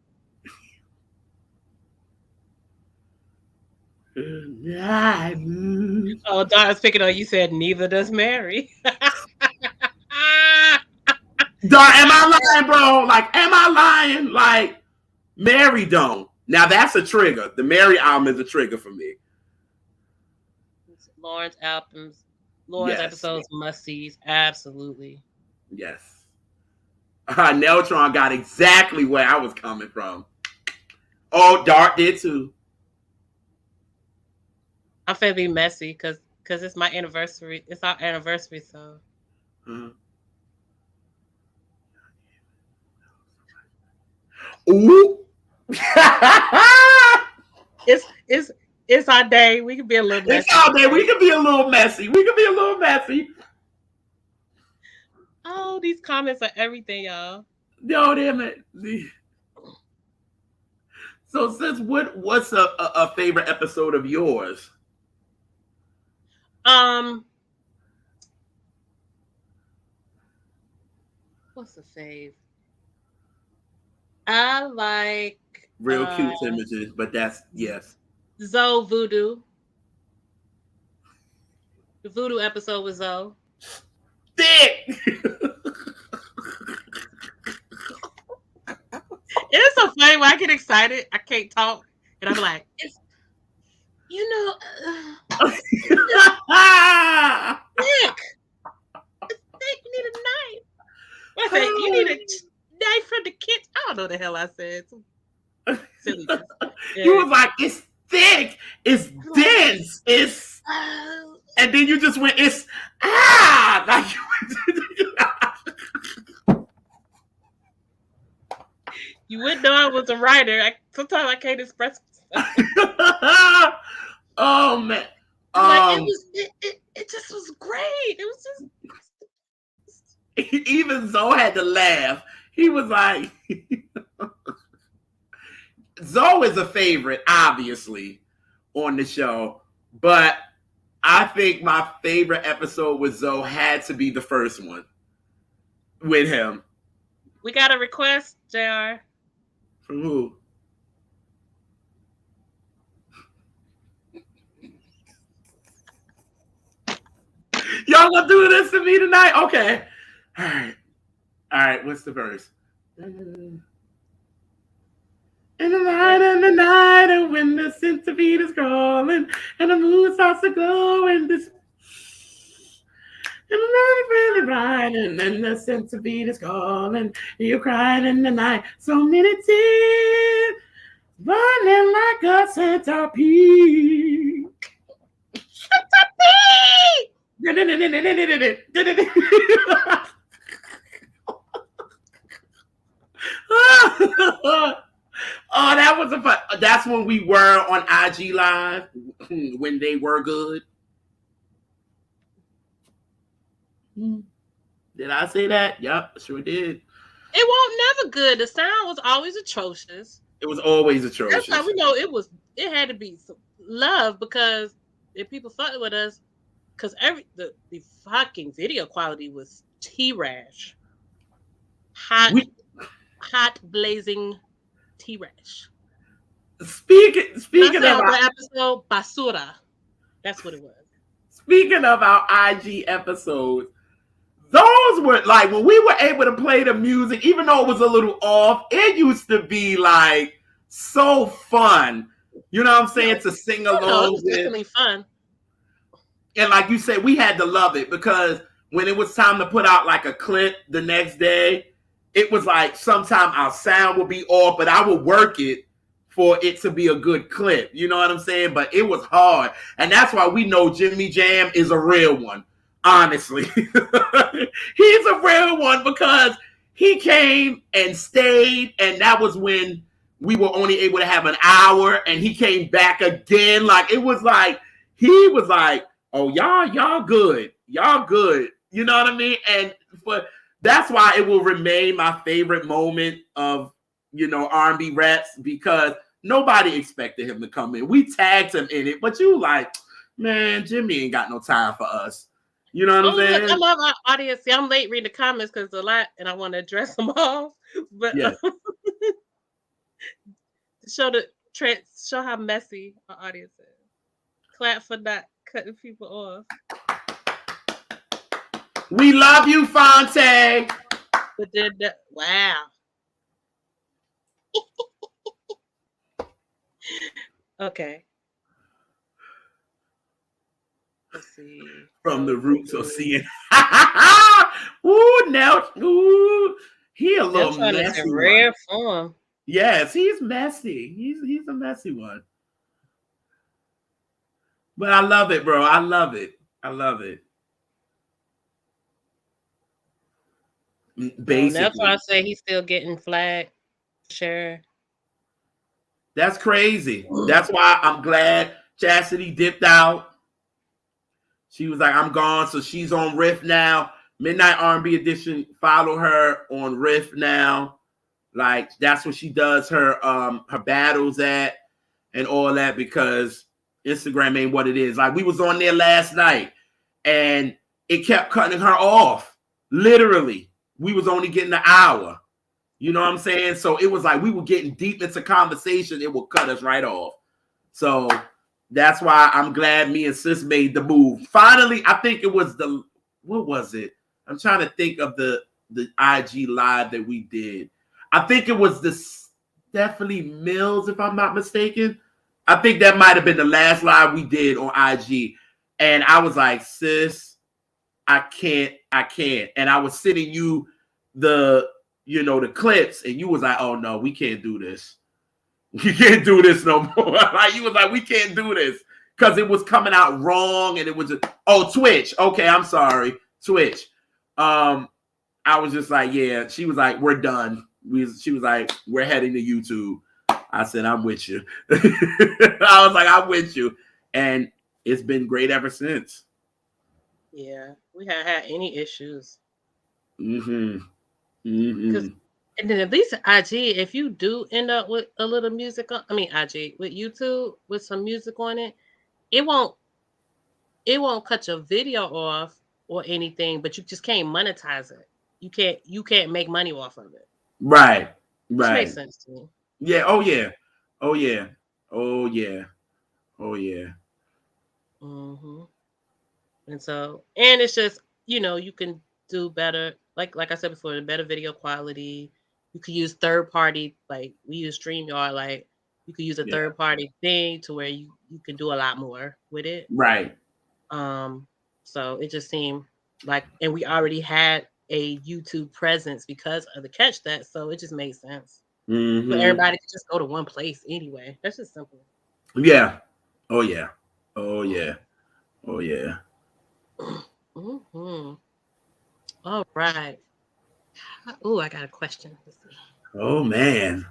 Oh, Don's picking on you. Said neither does Mary. Don, am I lying, bro? Like, am I lying? Like, Mary don't. Now that's a trigger. The Mary album is a trigger for me. Lawrence episodes must-sees. Absolutely. Yes. Neltron got exactly where I was coming from. Oh, Dart did too. I'm finna be messy because it's my anniversary. It's our anniversary, so. Ooh. It's our day. We can be a little messy. It's our day. We can be a little messy. Oh, these comments are everything, y'all. No, damn it. So, sis, what's a favorite episode of yours? What's the fave? I like real cute images, but that's yes. Zoe Voodoo. The Voodoo episode with Zoe. Thick. It's so funny when I get excited, I can't talk, and I'm like, it's Nick. Nick, you need a knife. What I said? You need a knife from the kitchen. I don't know what the hell I said. Silly. Yeah. You was like, it's thick, it's dense, it's, and then you just went, it's like you wouldn't know I was a writer. Sometimes I can't express myself. Oh man, it just was great. It was just even Zoe had to laugh. He was like. Zoe is a favorite, obviously, on the show, but I think my favorite episode with Zoe had to be the first one with him. We got a request, JR. From who? Y'all gonna do this to me tonight? Okay. All right. What's the verse? In the night, and when the centipede is crawling, and the moon starts to glow, and the night is really bright, and then the centipede is calling, you're crying in the night, so many tears, burning like a centipede. Centipede! Oh, that was a fun. That's when we were on IG Live when they were good. Did I say that? Yep, sure did. It wasn't never good. The sound was always atrocious. It was always atrocious. That's how we know it had to be some love because if people fucked with us, because the fucking video quality was T-rash. Hot blazing T-rash. Speaking of our episode, Basura. That's what it was. Speaking of our IG episodes, those were like when we were able to play the music, even though it was a little off, it used to be like so fun. You know what I'm saying? To sing along. No, it was definitely fun. And like you said, we had to love it because when it was time to put out like a clip the next day, it was like sometimes our sound would be off, but I would work it for it to be a good clip. You know what I'm saying? But it was hard. And that's why we know Jimmy Jam is a real one. Honestly. He's a real one because he came and stayed. And that was when we were only able to have an hour, and he came back again. Like it was like he was like, "Oh, y'all good, y'all good." You know what I mean? And but that's why it will remain my favorite moment of R&B reps, because nobody expected him to come in. We tagged him in it, but you like, man, Jimmy ain't got no time for us. You know what I'm Oh, look, I saying? love our audience. See, I'm late reading the comments because a lot, and I want to address them all. But Yeah. show how messy our audience is. Clap for not cutting people off. We love you, Fonte. But then, wow. Okay. Let's see. From the roots of seeing. Ooh, now, ooh, he a They're little trying to say messy one. rare form. Yes, he's messy. He's a messy one. But I love it, bro. I love it. I love it. Oh, that's why I Basically, say he's still getting flagged. Sure. that's crazy. That's why I'm glad Chastity dipped out. She was like, I'm gone. So she's on Riff now. Midnight R&B Edition, follow her on Riff now. Like that's what she does her battles at and all that, because Instagram ain't what it is. Like we was on there last night and it kept cutting her off. Literally. We was only getting an hour. You know what I'm saying? So it was like we were getting deep into conversation. It would cut us right off. So that's why I'm glad me and Sis made the move. Finally, I think it was what was it? I'm trying to think of the IG live that we did. I think it was the Stephanie Mills, if I'm not mistaken. I think that might have been the last live we did on IG. And I was like, sis, I can't. And I was sending you the clips, and you was like, oh no, we can't do this. You can't do this no more. Like you was like, we can't do this because it was coming out wrong, and it was Twitch. Okay, I'm sorry, Twitch. I was just like, yeah. She was like, we're done. She was like, we're heading to YouTube. I said, I'm with you. I was like, I'm with you, and it's been great ever since. Yeah, we haven't had any issues. Mm-hmm. Because, Mm-hmm. and then at least IG, if you do end up with a little music on, I mean IG with YouTube with some music on it, it won't cut your video off or anything, but you just can't monetize it. You can't make money off of it, Right. which makes Right. sense to me. Yeah. Oh yeah. Oh yeah. Oh yeah. Oh yeah. hmm And so, and it's just you can do better. Like I said before, the better video quality. You could use third party, like we use StreamYard. Like you could use a Yeah. third party thing to where you can do a lot more with it. Right. Um, so it just seemed like, and we already had a YouTube presence because of the catch that, so it just made sense. But Mm-hmm. everybody could just go to one place anyway. That's just simple. Yeah. Oh yeah. Oh yeah. Oh yeah. hmm All right. Oh, I got a question. Let's see. Oh man.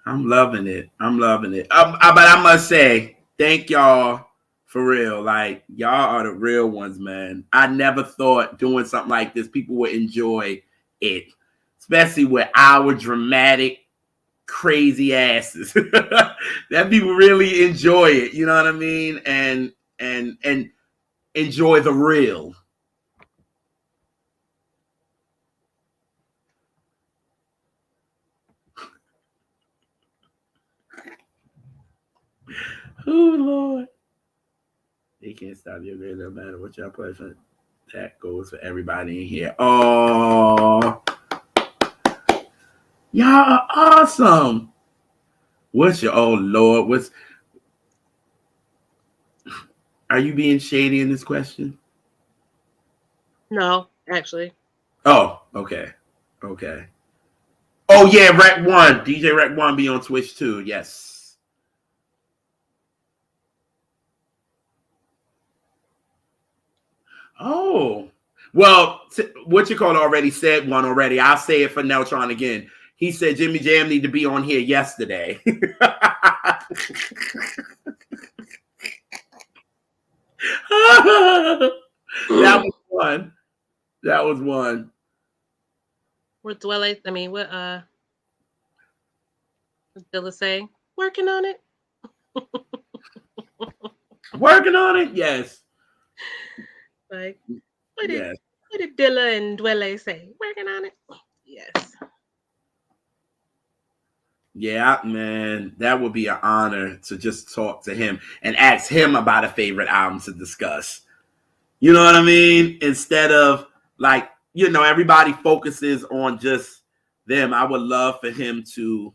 I'm loving it. I'm loving it. But I must say, thank y'all for real. Like y'all are the real ones, man. I never thought doing something like this people would enjoy it, especially with our dramatic, crazy asses. That people really enjoy it. You know what I mean? And enjoy the real. Oh Lord. They can't stop your grade no matter what y'all play for. That goes for everybody in here. Oh, y'all are awesome. What's your Lord? Are you being shady in this question? No, actually. Oh, okay. Okay. Oh yeah, Rec One. DJ Rec One be on Twitch too. Yes. Oh. Well, what you call already said one already. I'll say it for Neltron again. He said Jimmy Jam need to be on here yesterday. That was one. That was one. What Dwelle? I mean, what Dilla say? Working on it. Working on it? Yes. Like, Yes. what did Dilla and Dwelle say? Working on it. Yes. Yeah, man, that would be an honor to just talk to him and ask him about a favorite album to discuss. You know what I mean? Instead of like, everybody focuses on just them. I would love for him to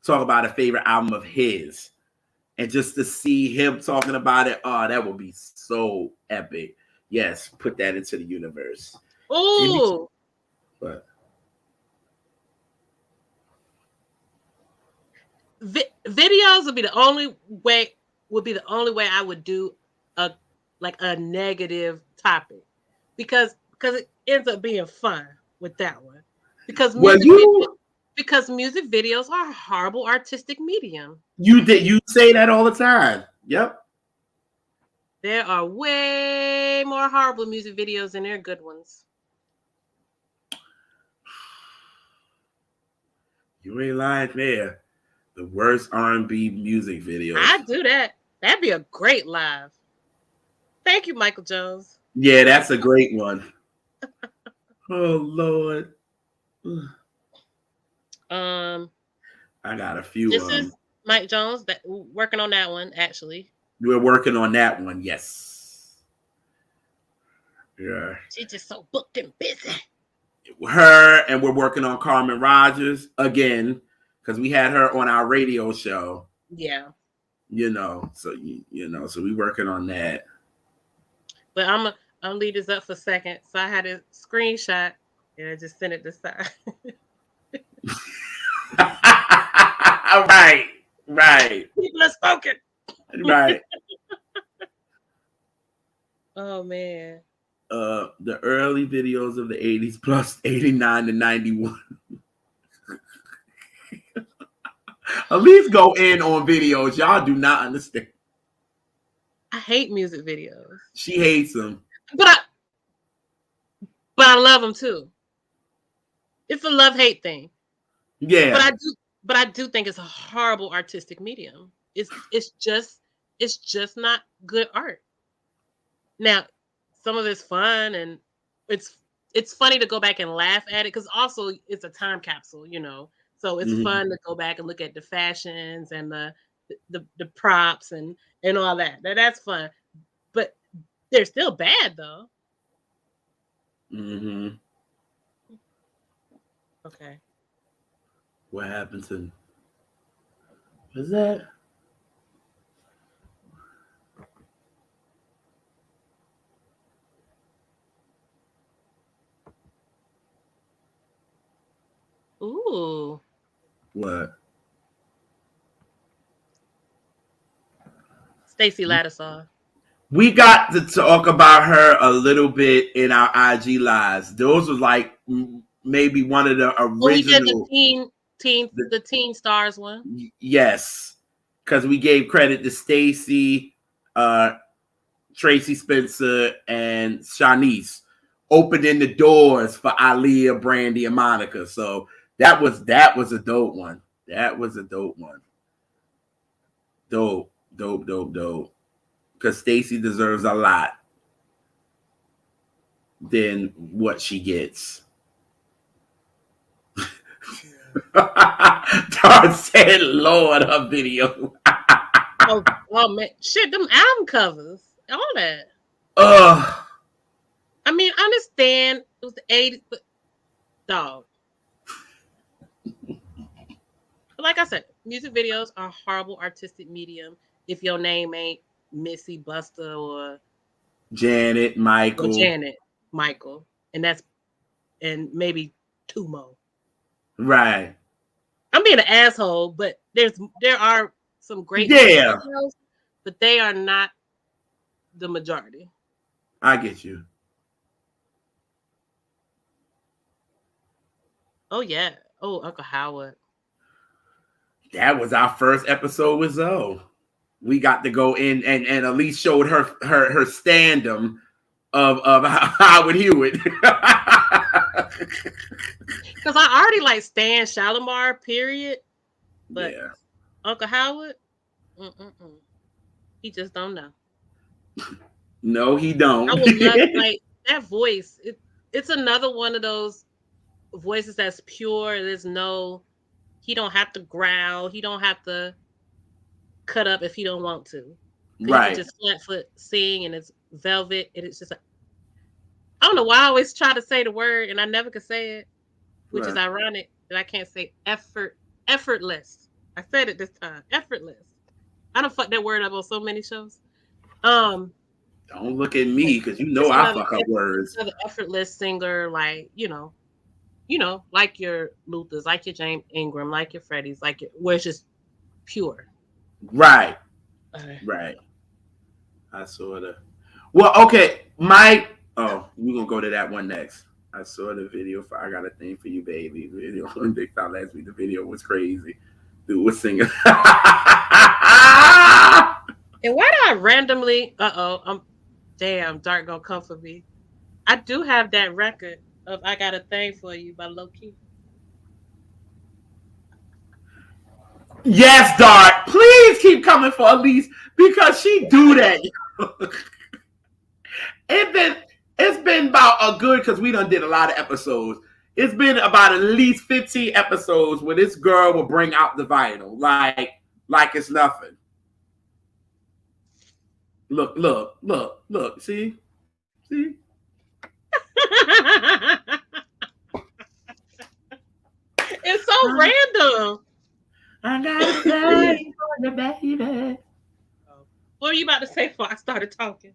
talk about a favorite album of his and just to see him talking about it. Oh, that would be so epic. Yes, put that into the universe. Oh, But videos would be the only way. Would be the only way I would do a negative topic because it ends up being fun with that one because well, you music videos are a horrible artistic medium. you say that all the time. Yep. There are way more horrible music videos than there are good ones. You ain't lying there. The worst R&B music videos. I'd do that. That'd be a great live. Thank you, Michael Jones. Yeah, that's a great one. Oh Lord. I got a few. This is Mike Jones that working on that one actually. We're working on that one. Yes. Yeah. She's just so booked and busy. Her, and we're working on Carmen Rogers again because we had her on our radio show. Yeah. So so we working on that. But I'm gonna leave this up for a second. So I had a screenshot and I just sent it this side. Right. People are spoken. Right. Oh man. The early videos of the 80s plus 89 to 91. At least go in on videos. Y'all do not understand. I hate music videos. She hates them. But I love them too. It's a love-hate thing. Yeah. But I do think it's a horrible artistic medium. It's just not good art. Now, some of it's fun and it's funny to go back and laugh at it because also it's a time capsule, So it's fun to go back and look at the fashions and the props and all that. That's fun. But they're still bad though. Mm-hmm. Okay. What happened to? What's that? Ooh. What? Stacey Lattisaw. We got to talk about her a little bit in our IG lives. Those was like maybe one of the original. We did the teen stars one. Yes, because we gave credit to Stacey, Tracy Spencer, and Shanice opening the doors for Aaliyah, Brandy, and Monica. So that was a dope one. That was a dope one. Dope. Because Stacey deserves a lot than what she gets. Dar said, Lord, her video. oh man, shit, them album covers, all that. I mean, I understand it was the 80s, but dog. But like I said, music videos are a horrible artistic medium if your name ain't Missy, Buster, or Janet, Michael. And maybe Tumo. Right. I'm being an asshole, but there are some great videos, but they are not the majority. I get you. Oh yeah. Oh, Uncle Howard. That was our first episode with Zoe. We got to go in and Elise showed her stand-up of Howard Hewitt. Because I already like Stan Shalimar, period. But Yeah. Uncle Howard, mm-mm-mm. He just don't know. No, he I don't. would love like that voice. It's another one of those voices that's pure. There's no he don't have to growl. He don't have to cut up if he don't want to. He can Right. just flat foot sing and it's velvet and it's just I don't know why I always try to say the word and I never could say it, which is Right. ironic that I can't say effortless. I said it this time. Effortless. I don't fuck that word up on so many shows. Um, Don't look at but me because you know it's I fuck up words. another effortless singer, like like your Luthers, like your James Ingram, like your Freddie's, like your where it's just pure. Right. Okay. Right. I sort of. Well, okay, Mike. Oh, we're gonna go to that one next. I saw the video for "I Got a Thing for You, Baby." The video on TikTok last week. The video was crazy. Dude was singing. And why do I randomly? Damn, Dark gonna come for me. I do have that record of "I Got a Thing for You" by Low Key. Yes, Dart. Please keep coming for Elise because she do that. It been it's been about a good because we done did a lot of episodes. It's been about at least 15 episodes where this girl will bring out the vinyl like it's nothing. Look. See. It's so random. I gotta say for the baby. What were you about to say before I started talking?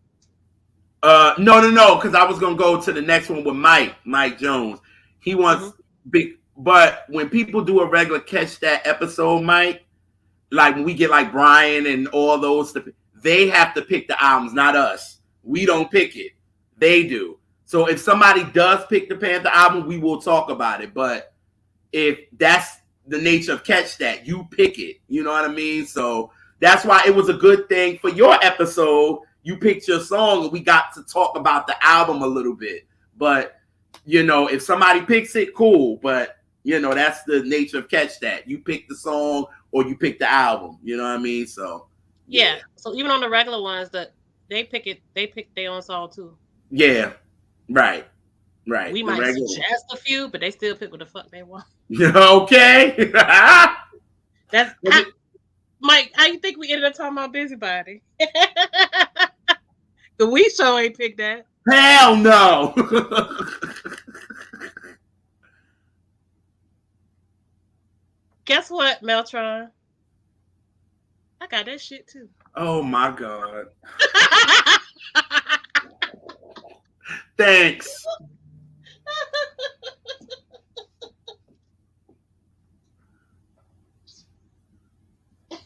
No, because I was gonna go to the next one with Mike Jones. He wants Mhm. big, but when people do a regular catch that episode, Mike, like when we get like Brian and all those, they have to pick the albums, not us. We don't pick it; they do. So if somebody does pick the Panther album, we will talk about it. But if that's the nature of catch that, you pick it. You know what I mean? So that's why it was a good thing for your episode. You picked your song and we got to talk about the album a little bit. But if somebody picks it, cool. But that's the nature of catch that. You pick the song or you pick the album. You know what I mean? So Yeah. yeah. So even on the regular ones, that they pick their own song too. Yeah. Right. We The might regular. suggest a few, but they still pick what the fuck they want. Okay. That's Mike. How you think we ended up talking about Busybody? The We Show ain't picked that. Hell no. Guess what, Meltron? I got that shit too. Oh my God. Thanks.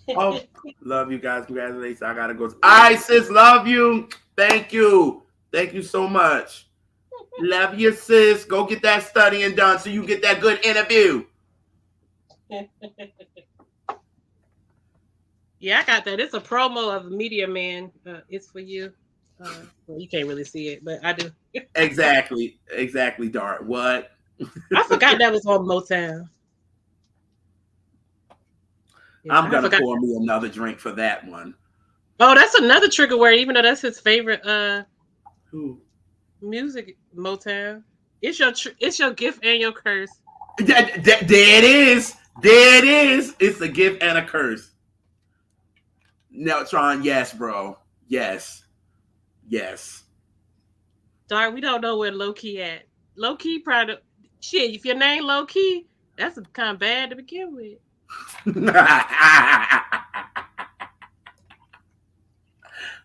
Oh, love you guys. Congratulations. I gotta go. All right, sis. Love you. Thank you. Thank you so much. Love you, sis. Go get that studying done so you get that good interview. Yeah, I got that. It's a promo of Media Man. It's for you. Well, you can't really see it, but I do. Exactly, Dart. What? I forgot that was on Motown. Yeah, I'm gonna pour me another drink for that one. Oh, that's another trigger word, even though that's his favorite Who? music, Motown. It's your gift and your curse. There it is. There it is. It's a gift and a curse. Neutron, yes, bro. Yes. Darn, we don't know where Low Key at. Low Key probably shit. If your name Low Key, that's kind of bad to begin with.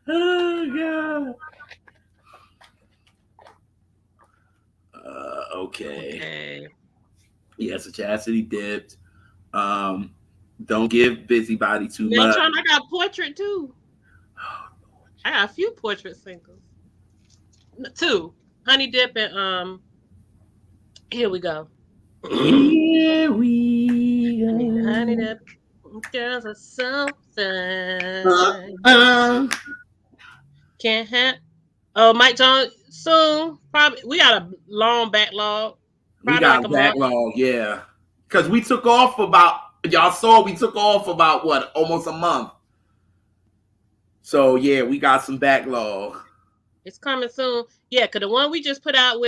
Oh God. Okay. Yeah, so Chastity dipped. Don't give Busybody too much. Meltron, I got Portrait too. I got a few Portrait singles. Two. Honey Dip and Here We Go. Here we Honey, honey, go. that girls are so Uh, fine. uh. Can't have. Oh, Mike John soon. Probably we got a long backlog. We Probably got like a a month. backlog, yeah. Because we took off about, y'all saw we took off about what, almost a month. So yeah, we got some backlog. It's coming soon. Yeah, cause the one we just put out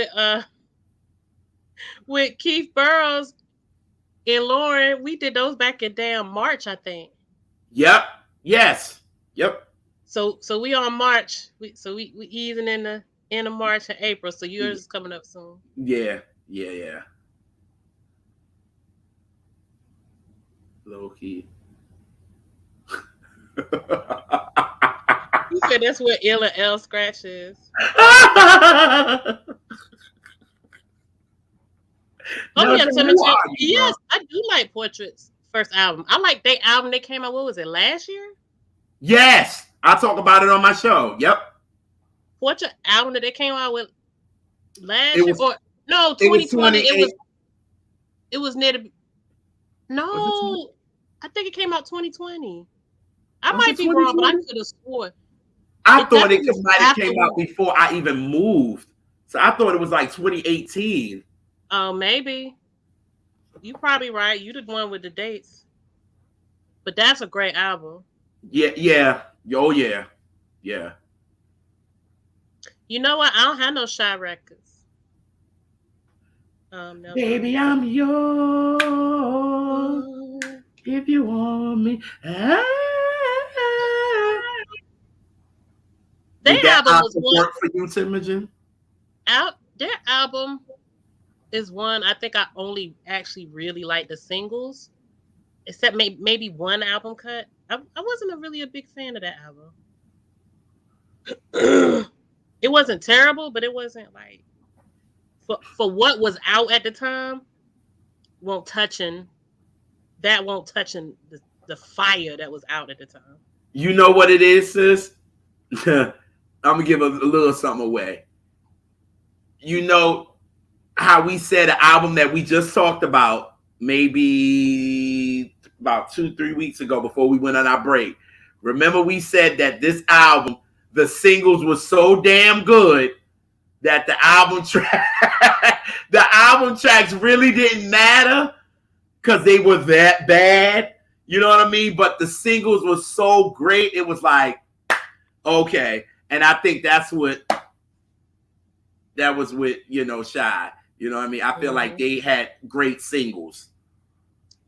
with Keith Burrows and Lauren, we did those back in damn March, I think. Yep. Yes. Yep. So we on March. We easing in the end of March and April. So yours is coming up soon. Yeah. Yeah. Yeah. Low key. You said that's where Ill and L scratch is. Oh yeah, Nelson, who Temujin. are you, bro? Yes, I do like Portrait's first album. I like their album they came out. What was it last year? Yes, I talk about it on my show. Yep. Portrait album that they came out with It last year was or no it was 2020. 28. It was near the Was it 20, no. I think it came out 2020. I was might it be wrong, but I 2020? could have swore I it thought it definitely was might have after came out we. before I even moved. So I thought it was like 2018. Oh, maybe you probably right. You the one with the dates, but that's a great album. Yeah, yeah. Oh yeah. Yeah. You know what? I don't have no shy records. Nelson. Baby, I'm yours Mm. if you want me. Ah. Their Did that album was album one work for you, Timogen? out. Their album is one I think I only actually really like the singles, except maybe one album cut. I wasn't really a big fan of that album. It wasn't terrible, but it wasn't like for what was out at the time. Won't touching won't touching the fire that was out at the time. You know what it is, sis? I'm gonna give a little something away. You know how we said an album that we just talked about maybe about 2-3 weeks ago before we went on our break. Remember, we said that this album, the singles were so damn good that the album tracks really didn't matter because they were that bad. You know what I mean? But the singles were so great, it was like, okay. And I think that was with, Shy. You know what I mean? I feel like Mm-hmm. they had great singles.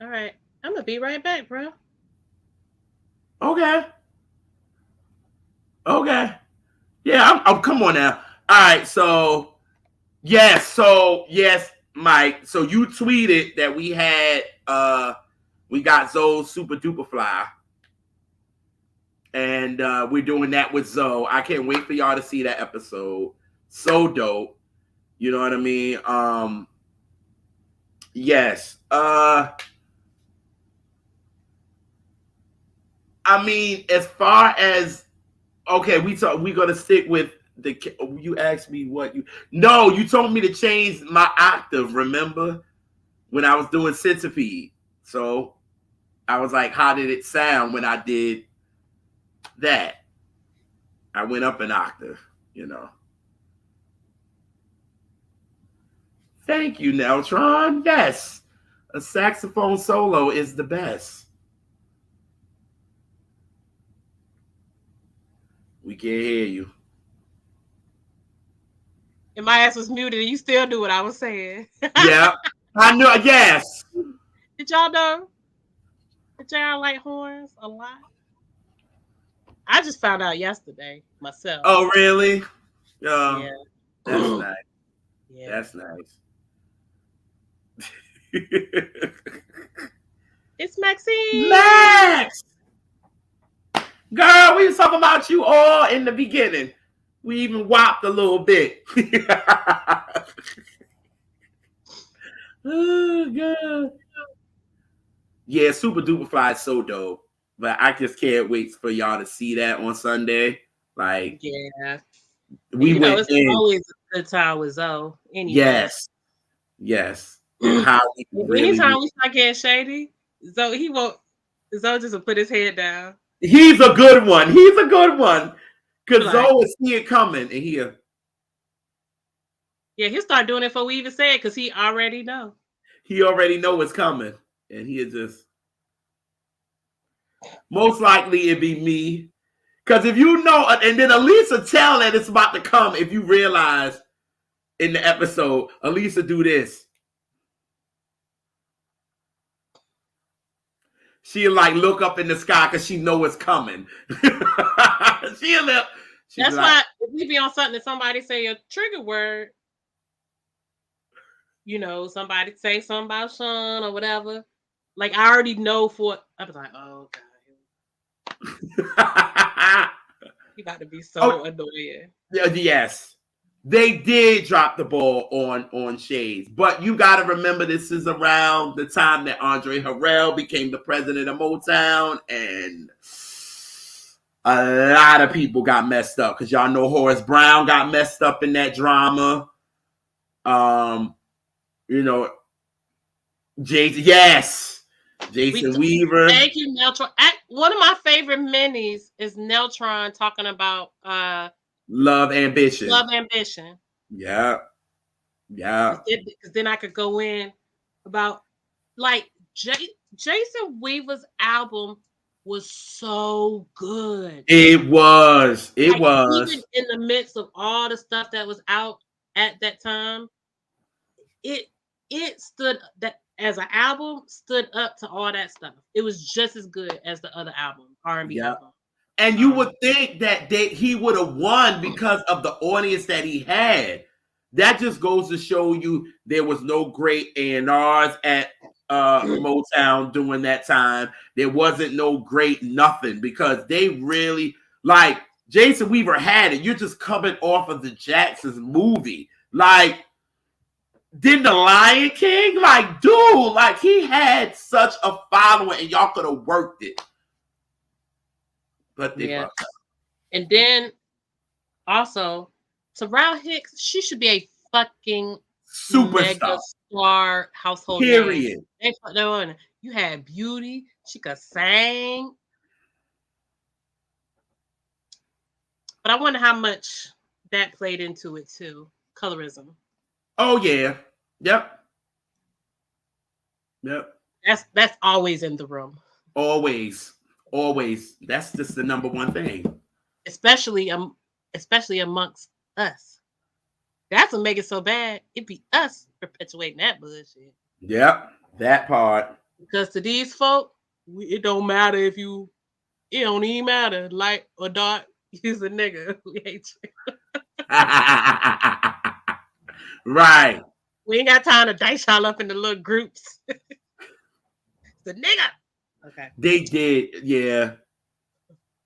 All right, I'm gonna be right back, bro. Okay. Okay. Yeah, I'm come on now. All right, yes, Mike. So you tweeted that we got Zoe's Super Duper Fly. And we're doing that with Zoe. I can't wait for y'all to see that episode. So dope. You know what I mean? Yes. I mean, as far as okay, we're gonna stick with the. You asked me what you. No, you told me to change my octave. Remember when I was doing Centipede? So I was like, how did it sound when I did that? I went up an octave. You know. Thank you, Neltron. Yes, a saxophone solo is the best. We can't hear you. And my ass was muted, and you still knew what I was saying. Yeah, I know. Yes. Did y'all know that y'all like horns a lot? I just found out yesterday myself. Oh, really? Yeah. That's nice. Yeah. That's nice. It's Maxine. Max, girl, we was talking about you all in the beginning. We even whopped a little bit. Oh, God. Yeah, Super Duper Fly is so dope. But I just can't wait for y'all to see that on Sunday. Like, Yeah. we went It's in. always a good time with Zoe anyway. Yes. Yes. how he really Anytime we start getting shady, Zoe he won't. Zoe just will put his head down. he's a good one. He's a good one. He be Cause Zoe like, will see it coming and yeah, he'll start doing it before we even say it because he already know. he already know it's coming. And he'll just most likely it'd be me. Cause if you know and then Elisa tell that it's about to come if you realize in the episode, Elisa do this. She'll like look up in the sky because she know it's coming. she'll be That's like, why if we be on something and somebody say a trigger word, somebody say something about Sean or whatever. Like I already know I was like, oh god, he about to be oh so annoying. yes. They did drop the ball on Shades, but you got to remember this is around the time that Andre Harrell became the president of Motown, and a lot of people got messed up because y'all know Horace Brown got messed up in that drama. You know, Jason, yes, Jason Weaver. Thank you, Neltron. One of my favorite minis is Neltron talking about Love Ambition. Love Ambition. Yeah. Yeah. Because then I could go in about like Jason Weaver's album was so good. It was. It was. Even in the midst of all the stuff that was out at that time, it stood that as an album stood up to all that stuff. It was just as good as the other album, R&B album. And you would think that he would have won because of the audience that he had. That just goes to show you there was no great A&Rs at Motown during that time. There wasn't no great nothing because they really like Jason Weaver had it. You're just coming off of the Jacksons movie. Like, did the Lion King? Like, dude, like he had such a following and y'all could have worked it. But they fucked up. And then also, Sorrel Hicks, she should be a fucking superstar, star household period. name. They put that on. You had beauty. She could sing. But I wonder how much that played into it too. Colorism. Oh yeah. Yep. That's always in the room. Always. That's just the number one thing. Especially amongst us. That's what make it so bad. It be us perpetuating that bullshit. Yep, that part. Because to these folk, it don't matter if you. It don't even matter, light or dark. He's a nigga. We hate you. Right. We ain't got time to dice y'all up in the little groups. The nigga. Okay. They did, yeah.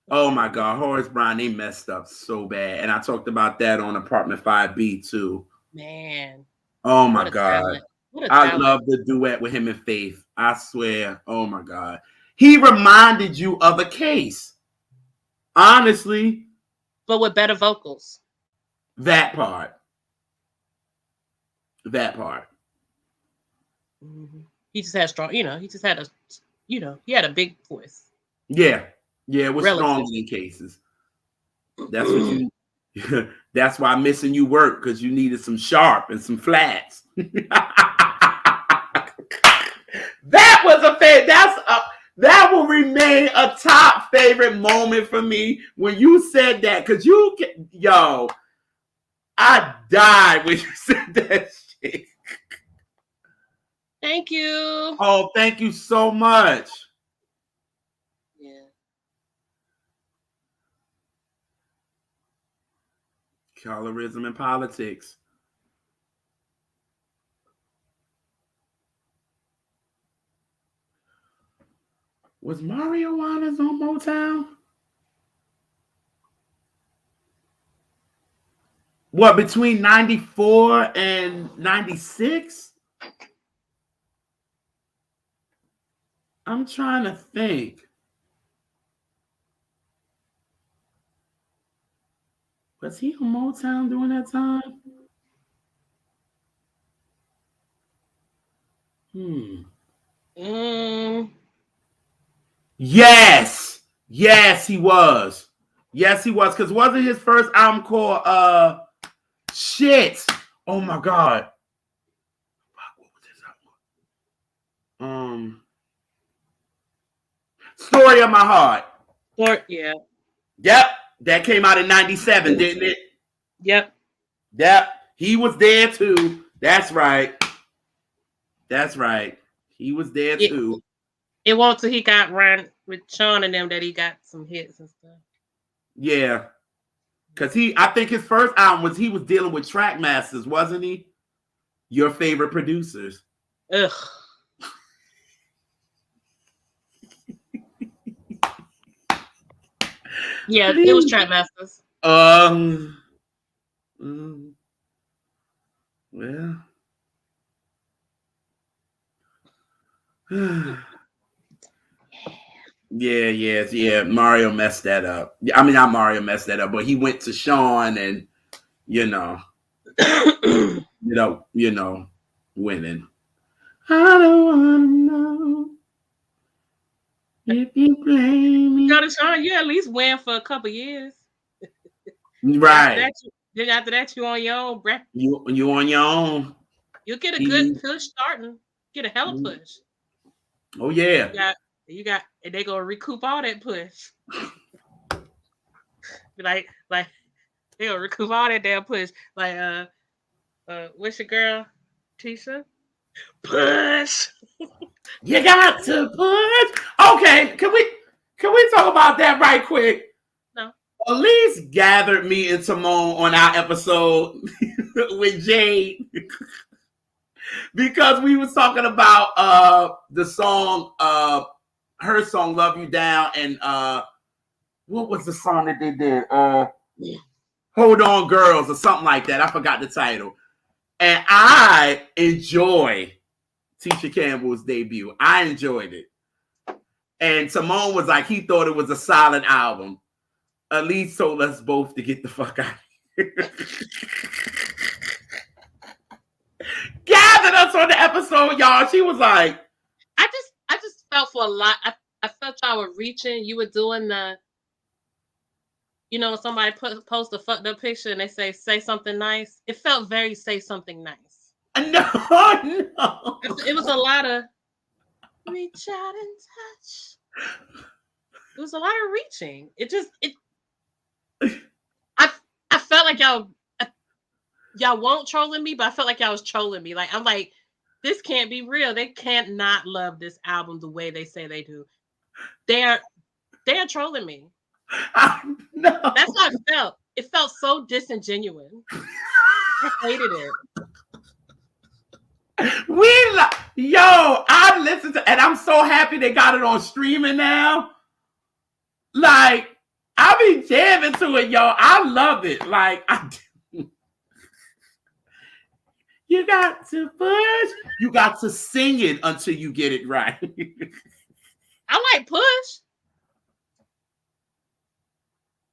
Oh my God, Horace Brown, they messed up so bad. And I talked about that on Apartment 5B too. Man. Oh my God. I talent. love the duet with him and Faith. I swear. Oh my God. He reminded you of a case. Honestly. But with better vocals. That part. Mm-hmm. He just had strong, he just had he had a big voice. Yeah. Yeah, it was stronger in cases. That's what you that's why Missing You worked, because you needed some sharp and some flats. That was that will remain a top favorite moment for me when you said that, because I died when you said that shit. Thank you. Oh, thank you so much. Yeah. Colorism in politics. Was Mario Waters on Motown? What, between 94 and 96? I'm trying to think. Was he on Motown during that time? Hmm. Mm, Yes. Yes, he was. Yes, he was. Because wasn't his first album called shit. Oh my god. What was his album? Story of My Heart. yeah. Yep. That came out in 97, didn't it? Yep. Yep. He was there too. That's right. That's right. He was there It too. it wasn't till he got around with Sean and them that he got some hits and stuff. Yeah. Cause I think his first album was he was dealing with track masters, wasn't he? Your favorite producers. Ugh. Yeah, it was Trap Masters. Um, mm, well, yeah. Mario messed that up. I mean, not Mario messed that up, but he went to Sean and you know, winning. I don't wanna know if you blame You me. got to Sean, you at least win for a couple years. After Right. that, after that, you on your own, bruh. You on your own. You'll get a good He, push starting. Get a hella push. oh yeah. And they gonna recoup all that push. Be like they gonna recoup all that damn push. Like what's your girl, Tisha? Push. You got to push. Okay, can we talk about that right quick? No. Elise gathered me and Simone on our episode with Jade because we was talking about the song her song Love You Down and what was the song that they did? Hold On Girls or something like that. I forgot the title. And I enjoy Tisha Campbell's debut. I enjoyed it. And Simone was like, he thought it was a solid album. Elise told us both to get the fuck out of here. Gathered us on the episode, y'all. She was like, I just felt for a lot. I felt y'all were reaching. You were doing the, somebody post a fucked up picture and they say something nice. It felt very say something nice. no, no. It was a lot of reach out and touch. It was a lot of reaching. I felt like y'all won't trolling me, but I felt like y'all was trolling me. Like I'm like, this can't be real. They can't not love this album the way they say they do. They're trolling me. No. That's how it felt. It felt so disingenuous. I hated it. I listened to, and I'm so happy they got it on streaming now. Like, I be jamming to it, y'all. I love it. Like, you got to push. You got to sing it until you get it right. I like push.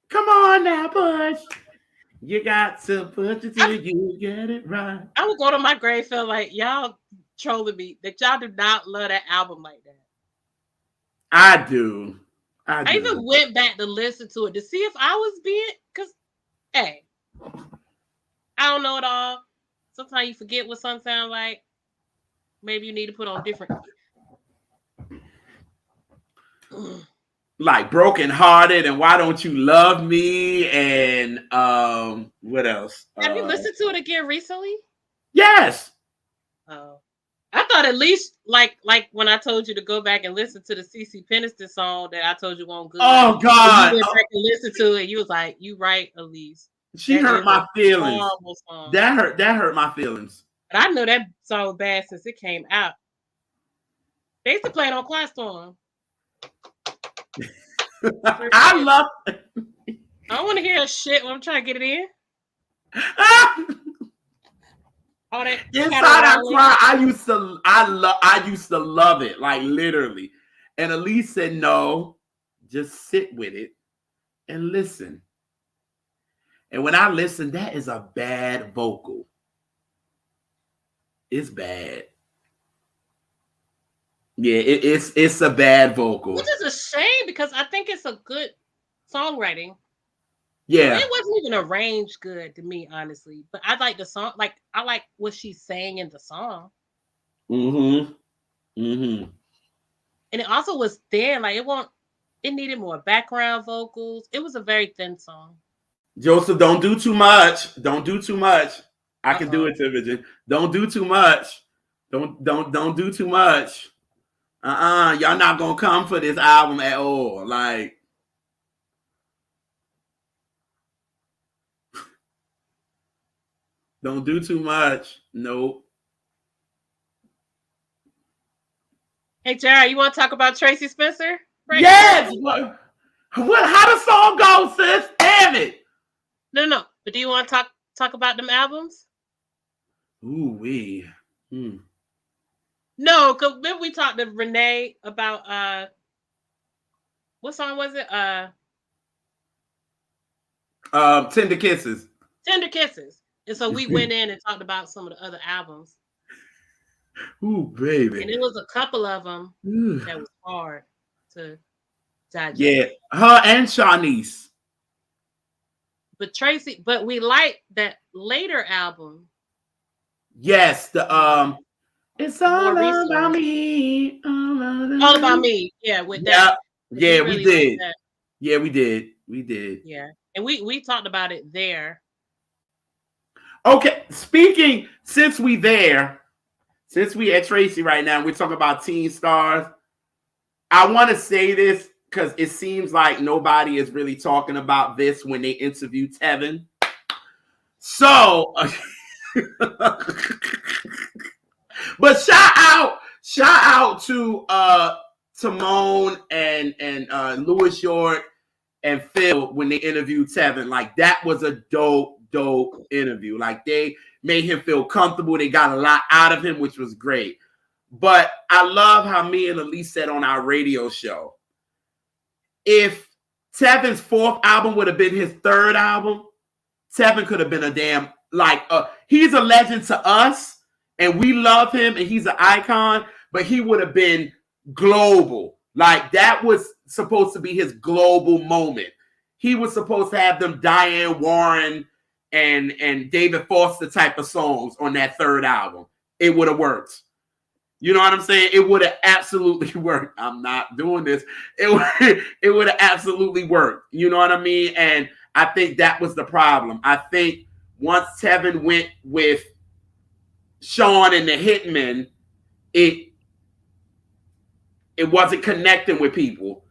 Come on now, push. You got to push it till you get it right. I would go to my grave feel like y'all trolling me. That y'all do not love that album like that. I do. I even went back to listen to it to see if I was being, because, hey, I don't know it all. Sometimes you forget what something sounds like. Maybe you need to put on different. Like Broken Hearted and Why Don't You Love Me and what else? Have you listened to it again recently? Yes. Oh. I thought at least like when I told you to go back and listen to the CeCe Peniston song that I told you on good. Oh God! You went back and listened to it. You was like, "You right, Elise." She hurt my feelings. Song. That hurt my feelings. But I know that song was bad since it came out. They used to play it on Quiet Storm. I love it. I don't want to hear shit when I'm trying to get it in. All that Inside I Cry. I used to love it, like literally. And Elise said, "No, just sit with it and listen." And when I listen, that is a bad vocal. It's bad. Yeah, it's a bad which vocal. is a shame because I think it's a good songwriting. Well, Yeah. it wasn't even arranged good to me, honestly. But I like the song. Like I like what she's saying in the song, Mm-hmm. Mm-hmm. and it also was thin. Like it won't. It needed more background vocals. It was a very thin song. Joseph, don't do too much. Don't do too much. I Uh can do it, oh. Tivigen. Don't do too much. Don't do too much. Y'all not gonna come for this album at all. Like, don't do too much. Nope. Hey, Jared, you want to talk about Tracy Spencer right Yes. quick? What? How the song go, sis? Damn it. No, no. But do you want to talk about them albums? Ooh wee. Hmm. No, because then we talked to Renee about what song was it? Tender Kisses. Tender Kisses. And so we went in and talked about some of the other albums. Ooh baby. And it was a couple of them Ooh. that was hard to Yeah. digest. Her and Shawnice. But Tracy, but we like that later album, Yes. uh, It's the more all recent about one. me. All about All About me. Me. Yeah, with that. Yeah. We Yeah, we really like did. that. Yeah, we did. We did. Yeah. And we talked about it there. Okay. Speaking, since we at Tracy right now, we're talking about teen stars. I want to say this because it seems like nobody is really talking about this when they interview Tevin. So, but shout out to Timon and Louis York and Phil when they interviewed Tevin. Like that was a dope interview. Like they made him feel comfortable. They got a lot out of him, which was great. But I love how me and Elise said on our radio show, if Tevin's fourth album would have been his third album, Tevin could have been a damn he's a legend to us and we love him and he's an icon, but he would have been global. Like that was supposed to be his global moment. He was supposed to have them Diane Warren and David Foster type of songs on that third album. It would have worked. You know what I'm saying? It would have absolutely worked. I'm not doing this. It would have absolutely worked. You know what I mean? And I think that was the problem. I think once Tevin went with Sean and the Hitmen, it it wasn't connecting with people.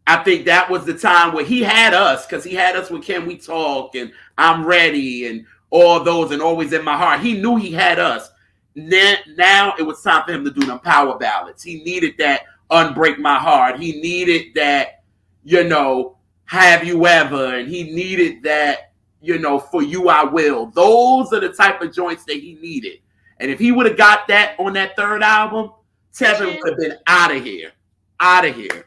I think that was the time where he had us because he had us with Can We Talk and I'm Ready and all those and Always in My Heart. He knew he had us. Now it was time for him to do them power ballads. He needed that Unbreak My Heart. He needed that, Have You Ever? And he needed that, For You I Will. Those are the type of joints that he needed. And if he would have got that on that third album, Tevin would have been out of here. Out of here.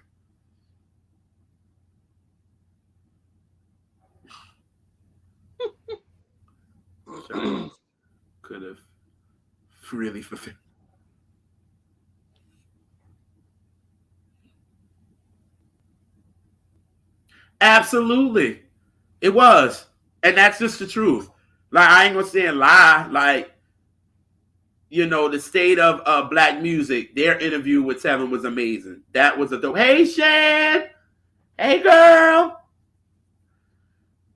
Could have really fulfilled. Absolutely. It was. And that's just the truth. Like, I ain't gonna say and lie. Like, the state of black music, their interview with Tevin was amazing. That was a dope. Hey, Shan. Hey, girl.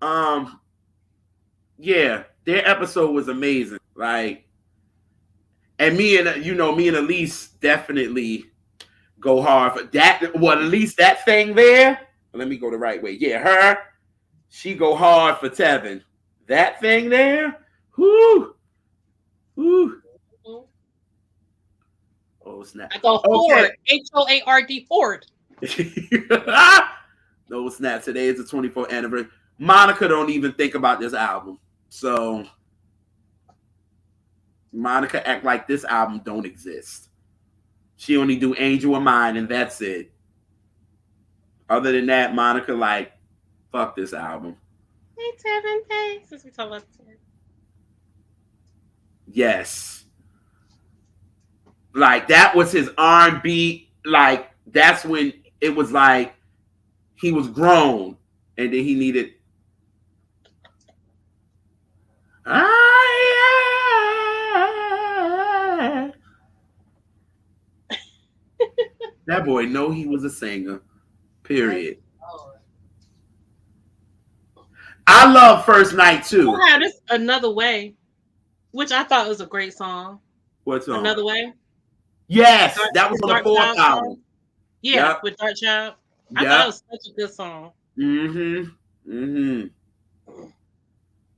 Um, yeah, their episode was amazing. Like, and me and Elise definitely go hard for that. Well, at least that thing there. Let me go the right way. Yeah, her. She go hard for Tevin. That thing there. Whoo. Whoo. Mhm. Oh snap. I go Okay. Ford. HOARD Ford. No snap. Today is the 24th anniversary. Monica don't even think about this album. So Monica act like this album don't exist. She only do Angel of Mine and that's it. Other than that, Monica like, fuck this album. Hey, Tevin. Hey. Since we talk about Yes. Like that was his R&B. Like that's when it was like he was grown, and then he needed. Ah, that boy know he was a singer. My Period. Lord. I love First Night too. Oh, this Another Way, which I thought was a great song. What's on? Another Way, Yes, that was his on the Dark fourth Child album. song. Yeah, Yep. with Dark Child. I thought it Yep. was such a good song. Mm-hmm. Mm-hmm.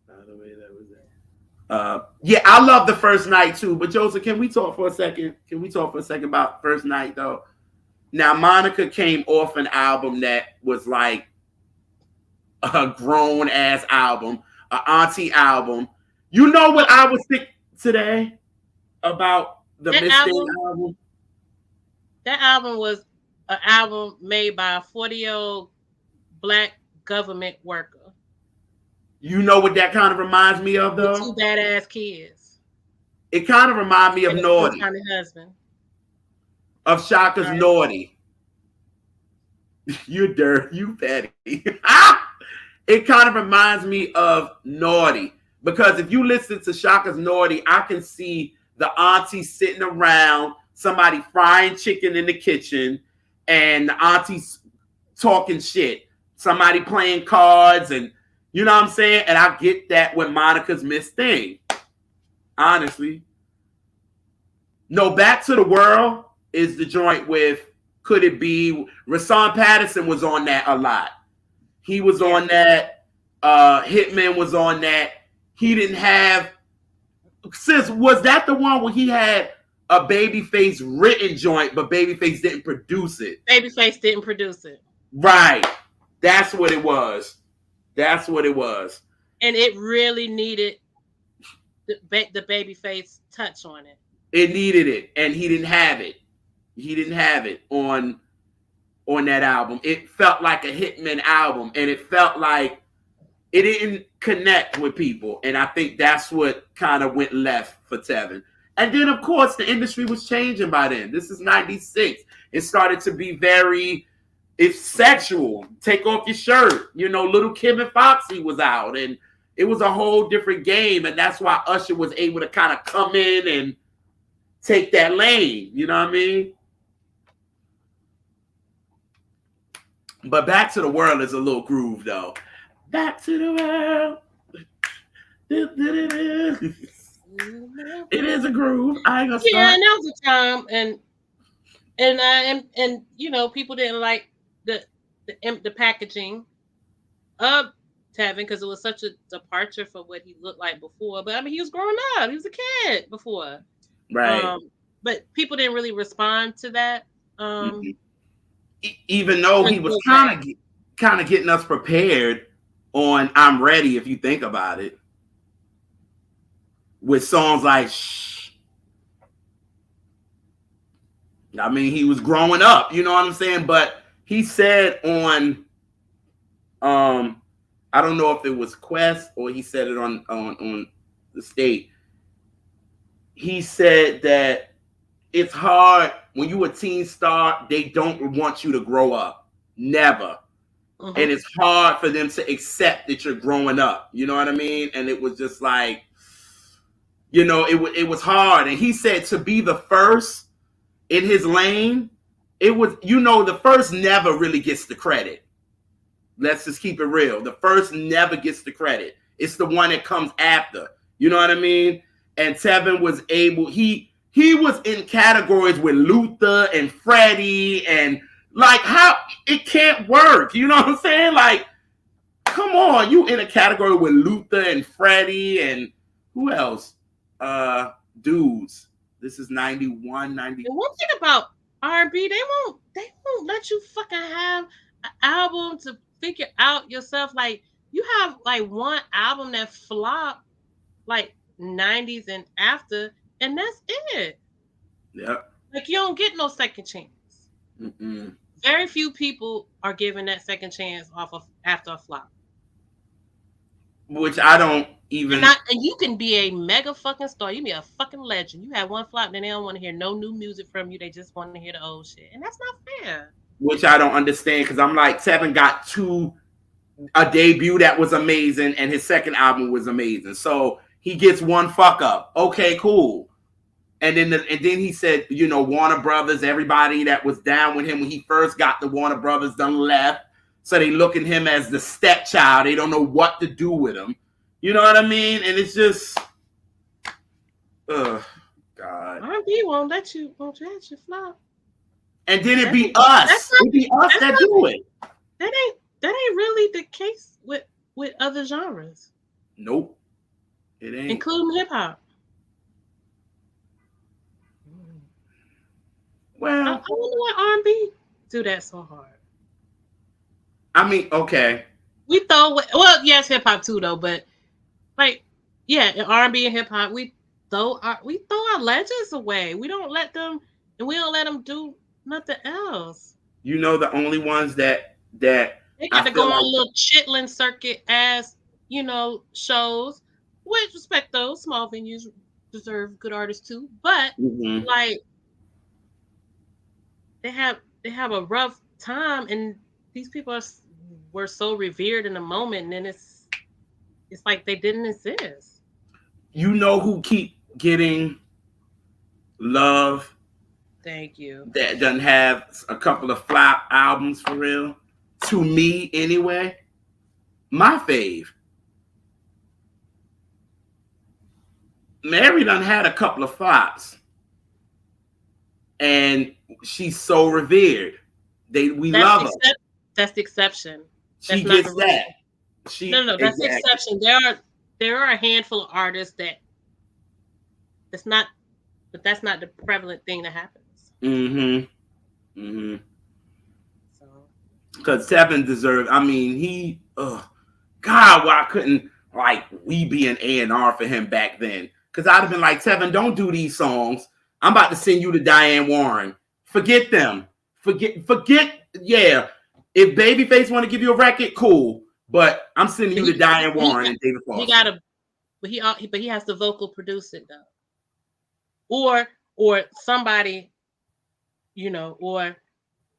By the way, that was it. Yeah, I love the First Night too. But Joseph, can we talk for a second? Can we talk for a second about First Night though? Now, Monica came off an album that was like a grown ass album, an auntie album. You know what I was thinking today about the That Miss Thing album, album? that album was an album made by a 40-year-old black government worker You know what that kind of reminds me of with two though? badass kids It kind of reminds me of and a Naughty, full-time husband. of Shaka's Sorry. Naughty. You dirt, you petty. It kind of reminds me of Naughty because if you listen to Shaka's Naughty, I can see the auntie sitting around, somebody frying chicken in the kitchen, and the auntie's talking shit. Somebody playing cards, and you know what I'm saying? And I get that with Monica's Miss Thing. Honestly. No, Back to the World is the joint with Could It Be? Rasan Patterson was on that a lot. He was Yeah. on that. Hitman was on that. He didn't have. Sis, was that the one where he had a Babyface written joint, but Babyface didn't produce it? Babyface didn't produce it. Right. That's what it was. That's what it was. And it really needed the Babyface touch on it. It needed it, and he didn't have it. He didn't have it on that album. It felt like a Hitman album, and it felt like it didn't connect with people. And I think that's what kind of went left for Tevin. And then, of course, the industry was changing by then. This is 96. It started to be it's sexual. Take off your shirt. You know, Little Kim and Foxy was out, and it was a whole different game. And that's why Usher was able to kind of come in and take that lane. You know what I mean? But Back to the World is a little groove, though. Back to the world. It is a groove. I ain't gonna Yeah, start. and that was a time, and you know, people didn't like the packaging of Tevin because it was such a departure from what he looked like before. But I mean, he was growing up; he was a kid before. Right. But people didn't really respond to that. Mm-hmm. Even though he was kind of getting us prepared on "I'm Ready," if you think about it, with songs like "Shh." I mean, he was growing up. You know what I'm saying? But he said on, I don't know if it was Quest or he said it on the state. He said that it's hard when you a teen star. They don't want you to grow up. Never. Mm-hmm. And it's hard for them to accept that you're growing up. You know what I mean? And it was just like, you know, it was hard. And he said to be the first in his lane, it was, you know, the first never really gets the credit. Let's just keep it real. The first never gets the credit. It's the one that comes after. You know what I mean? And Tevin was able, he was in categories with Luther and Freddie, and like, how it can't work. You know what I'm saying? Like, come on, you in a category with Luther and Freddie and who else? Dudes. This is 91, 90. And one thing about R&B, they won't let you fucking have an album to figure out yourself. Like, you have like one album that flopped like 90s and after, and that's it. Yep. Like, you don't get no second chance. Mm-mm. Very few people are given that second chance off of after a flop. which I don't And even. not and you can be a mega fucking star. You be a fucking legend. You have one flop, then they don't want to hear no new music from you. They just want to hear the old shit, and that's not fair. Which I don't understand because I'm like Tevin got a debut that was amazing and his second album was amazing. So he gets one fuck up. Okay, cool. And then he said, Warner Brothers, everybody that was down with him when he first got the Warner Brothers done left. So they look at him as the stepchild. They don't know what to do with him. You know what I mean? And it's just, ugh, God. R&B won't let you flop. And then it That's be that's us. not It be us that's that not do it. that ain't really the case with other genres, Nope, it ain't. including hip hop. I Well, wonder why R&B do that so hard. I mean, okay. We throw well, yes, hip hop too though, but like yeah, in R&B and hip hop, we throw our legends away. We don't let them, and we don't let them do nothing else. The only ones that They I got to feel go on like. little chitlin circuit as shows. Which respect those small venues deserve good artists too, but Mhm. like they have a rough time, and these people were so revered in the moment, and then it's like they didn't exist. Who keep getting love Thank you. that doesn't have a couple of flop albums for real? To me, anyway, my fave. Mary done had a couple of flops, and she's so revered. We That's love the her. except. That's the exception. She That's not the gets rule. that. No, She no, that's the exactly. exception. There are a handful of artists that's not, but that's not the prevalent thing that happens. Mm-hmm. Mm-hmm. So Because Tevin deserved. I mean, he. God, why couldn't like we be an A&R for him back then? Because I'd have been like, Tevin, don't do these songs. I'm about to send you to Diane Warren. Forget them. Forget. Yeah, if Babyface want to give you a record, cool. But I'm sending but you to Diane he Warren and David he Foster. got to but he has to vocal produce it though, or somebody, or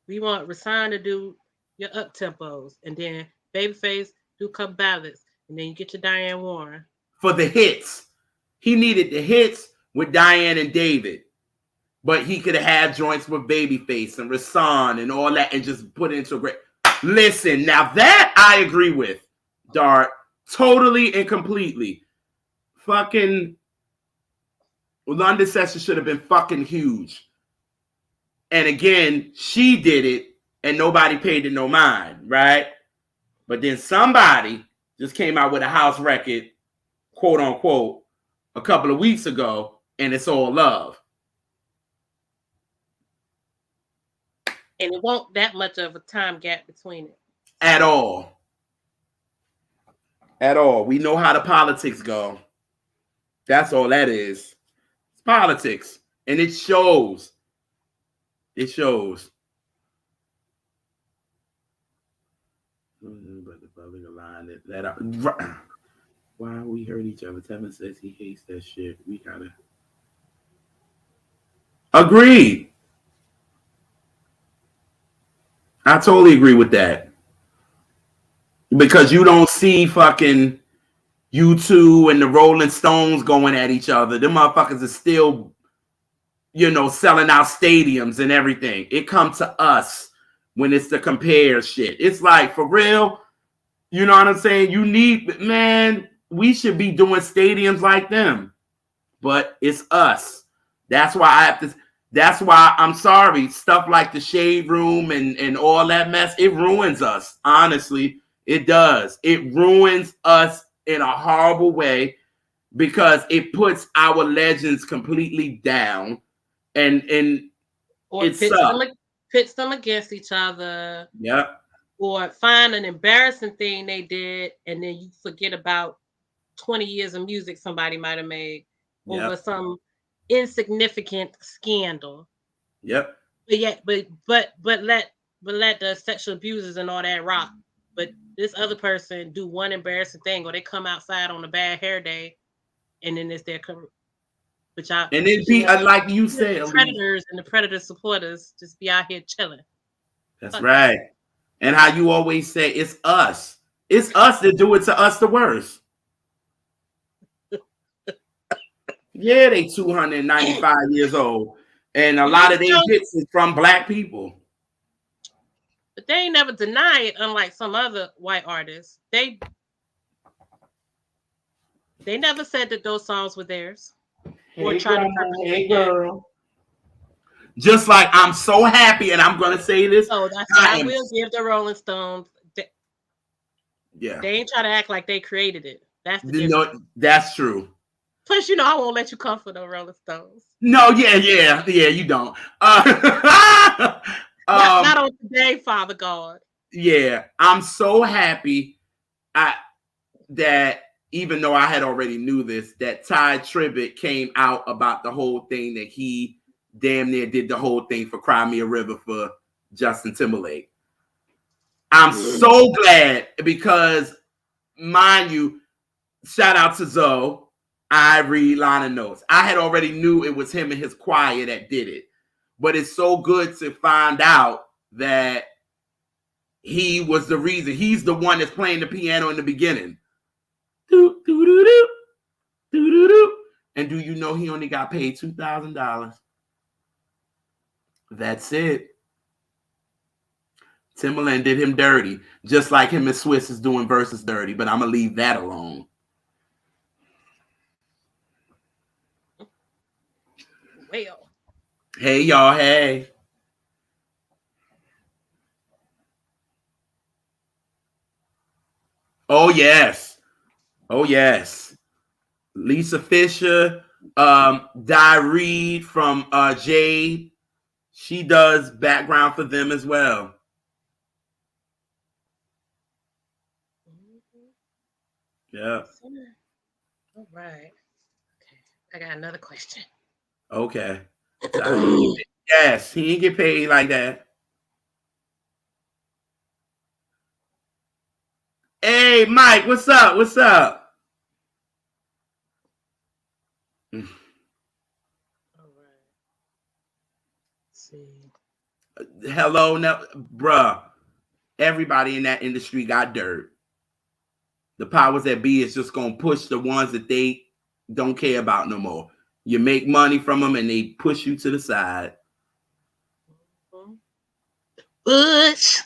we want Rasan to do your up tempos, and then Babyface do a couple ballads, and then you get to Diane Warren. For the hits. He needed the hits with Diane and David. But he could have had joints with Babyface and Rasan and all that and just put it into a great. Listen, now that I agree with, Dart, totally and completely. Fucking London Session should have been fucking huge. And again, she did it and nobody paid it no mind, right? But then somebody just came out with a house record, quote unquote, a couple of weeks ago, and it's all love. And it won't that much of a time gap between it. At So all. At all. We know how the politics go. That's all that is. It's politics. And it shows. It shows. But the public line why we hurt each other. Tevin says he hates that shit. We gotta agree. I totally agree with that. Because you don't see fucking U2 and the Rolling Stones going at each other. Them motherfuckers are still, selling out stadiums and everything. It comes to us when it's the compare shit. It's like, for real, you know what I'm saying? Man, we should be doing stadiums like them. But it's us. That's why that's why I'm sorry. Stuff like the Shade Room and all that mess, it ruins us. Honestly, it does. It ruins us in a horrible way because it puts our legends completely down and or it sucks. pits them against each other, Yep. or find an embarrassing thing they did, and then you forget about 20 years of music somebody might have made over Yep. some insignificant scandal. Yep. But yeah, but let the sexual abusers and all that rock. but this other person do one embarrassing thing, or they come outside on a bad hair day, and then it's their career. But y'all, And it but you be know, like you the said, Elise. predators and the predator supporters just be out here chilling. That's Fuck that. right. And how you always say it's us. It's us that do it to us the worst. Yeah, they 295 years old. And a You lot of their know, hits is from black people. but they ain't never deny it, unlike some other white artists. They never said that those songs were theirs or Hey tried to grandma, perpetrate hey that. girl. Just like I'm so happy, and I'm gonna say this. So that's what I I am, will give the Rolling Stones. yeah. They ain't try to act like they created it. That's the difference. No, that's true. Plus, you know, I won't let you come for the Rolling Stones. No, yeah, you don't. Not Um, on today, Father God. yeah, I'm so happy. I that even though I had already knew this, that Ty Tribbett came out about the whole thing that he damn near did the whole thing for Cry Me a River for Justin Timberlake. I'm so glad because, mind you, shout out to Zoe. I read liner notes. I had already knew it was him and his choir that did it, but it's so good to find out that he was the reason. He's the one that's playing the piano in the beginning. Do, do, do, do, do, do, do. And do you know he only got paid $2,000? That's it. Timberland did him dirty, just like him and Swiss is doing Versus dirty, but I'm going to leave that alone. Well, Hey, y'all. Hey. Oh, yes. Oh, yes. Lisa Fisher, Di Reed from Jade. She does background for them as well. Yeah. all right. Okay. I got another question. Okay. So he didn't get yes, he didn't get paid like that. Hey, Mike, what's up? What's up? All right. Let's see. Hello, no, bruh. Everybody in that industry got dirt. The powers that be is just gonna push the ones that they don't care about no more. You make money from them and they push you to the side. Bush.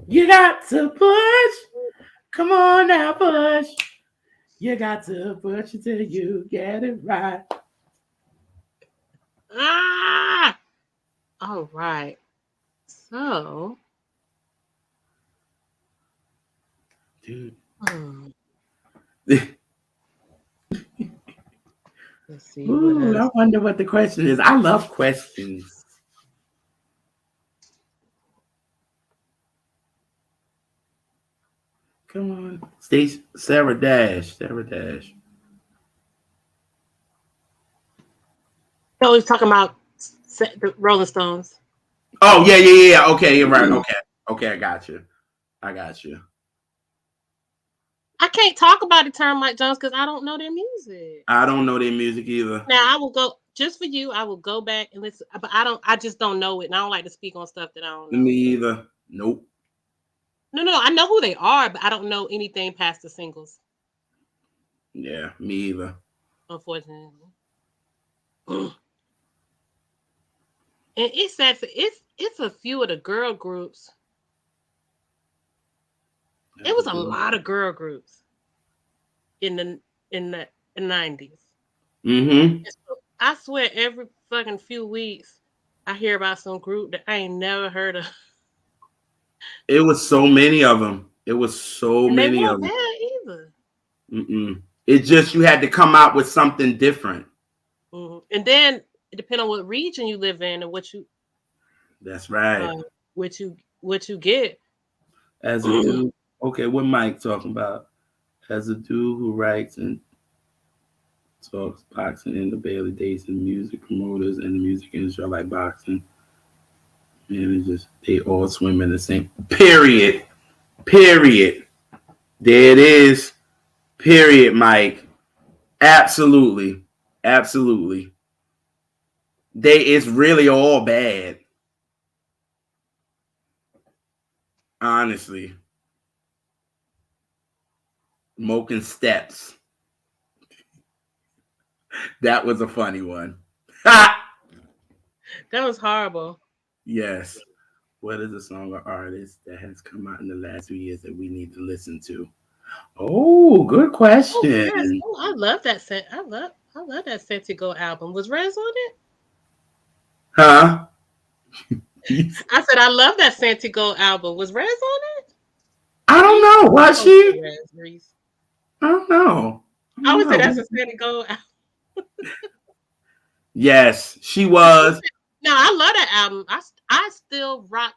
You got to push. Come on now, push. You got to push until you get it right. Ah. All right. So. Dude. Hmm, let's see what Ooh, I else. wonder what the question is. I love questions. Come on. Stacey, Sarah Dash. Sarah Dash. So he's talking about the Rolling Stones. Oh, yeah. Okay, you're right. Okay, I got you. I got you. I can't talk about the Term Mike Jones because I don't know their music. I don't know their music either. Now I will go just for you. I will go back and listen, but I don't. I just don't know it, and I don't like to speak on stuff that I don't Me know. either. Nope. No. I know who they are, but I don't know anything past the singles. Yeah, me either. Unfortunately, and it's sad. It's a few of the girl groups. It was a lot of girl groups in the 90s. Mm-hmm. I swear, every fucking few weeks, I hear about some group that I ain't never heard of, It was so many of them. It was so and they many weren't of them. bad either. Mm-mm. It just you had to come out with something different. And then it depends on what region you live in and That's right. uh, what you get. As a dude, okay, what Mike talking about? As a dude who writes and talks boxing in the Bailey days and music promoters and the music industry like boxing. And it's just they all swim in the same. Period. Period. There it is. Period, Mike. Absolutely. Absolutely. They it's really all bad. Honestly. Smoking steps. That was a funny one. That was horrible. Yes. What is a song or artist that has come out in the last few years that we need to listen to? Oh, good Oh, Rez. question. Oh, I love that scent. I love that Santiago album. Was Rez on it? Huh? I said I love that Santiago album. Was Rez on it? I don't Reese? know. Was I would say she? Rez. Reese. I don't know. I I don't would say that's know. a Santiago album. Yes, she But she was. said, no, I love that album. I still rock.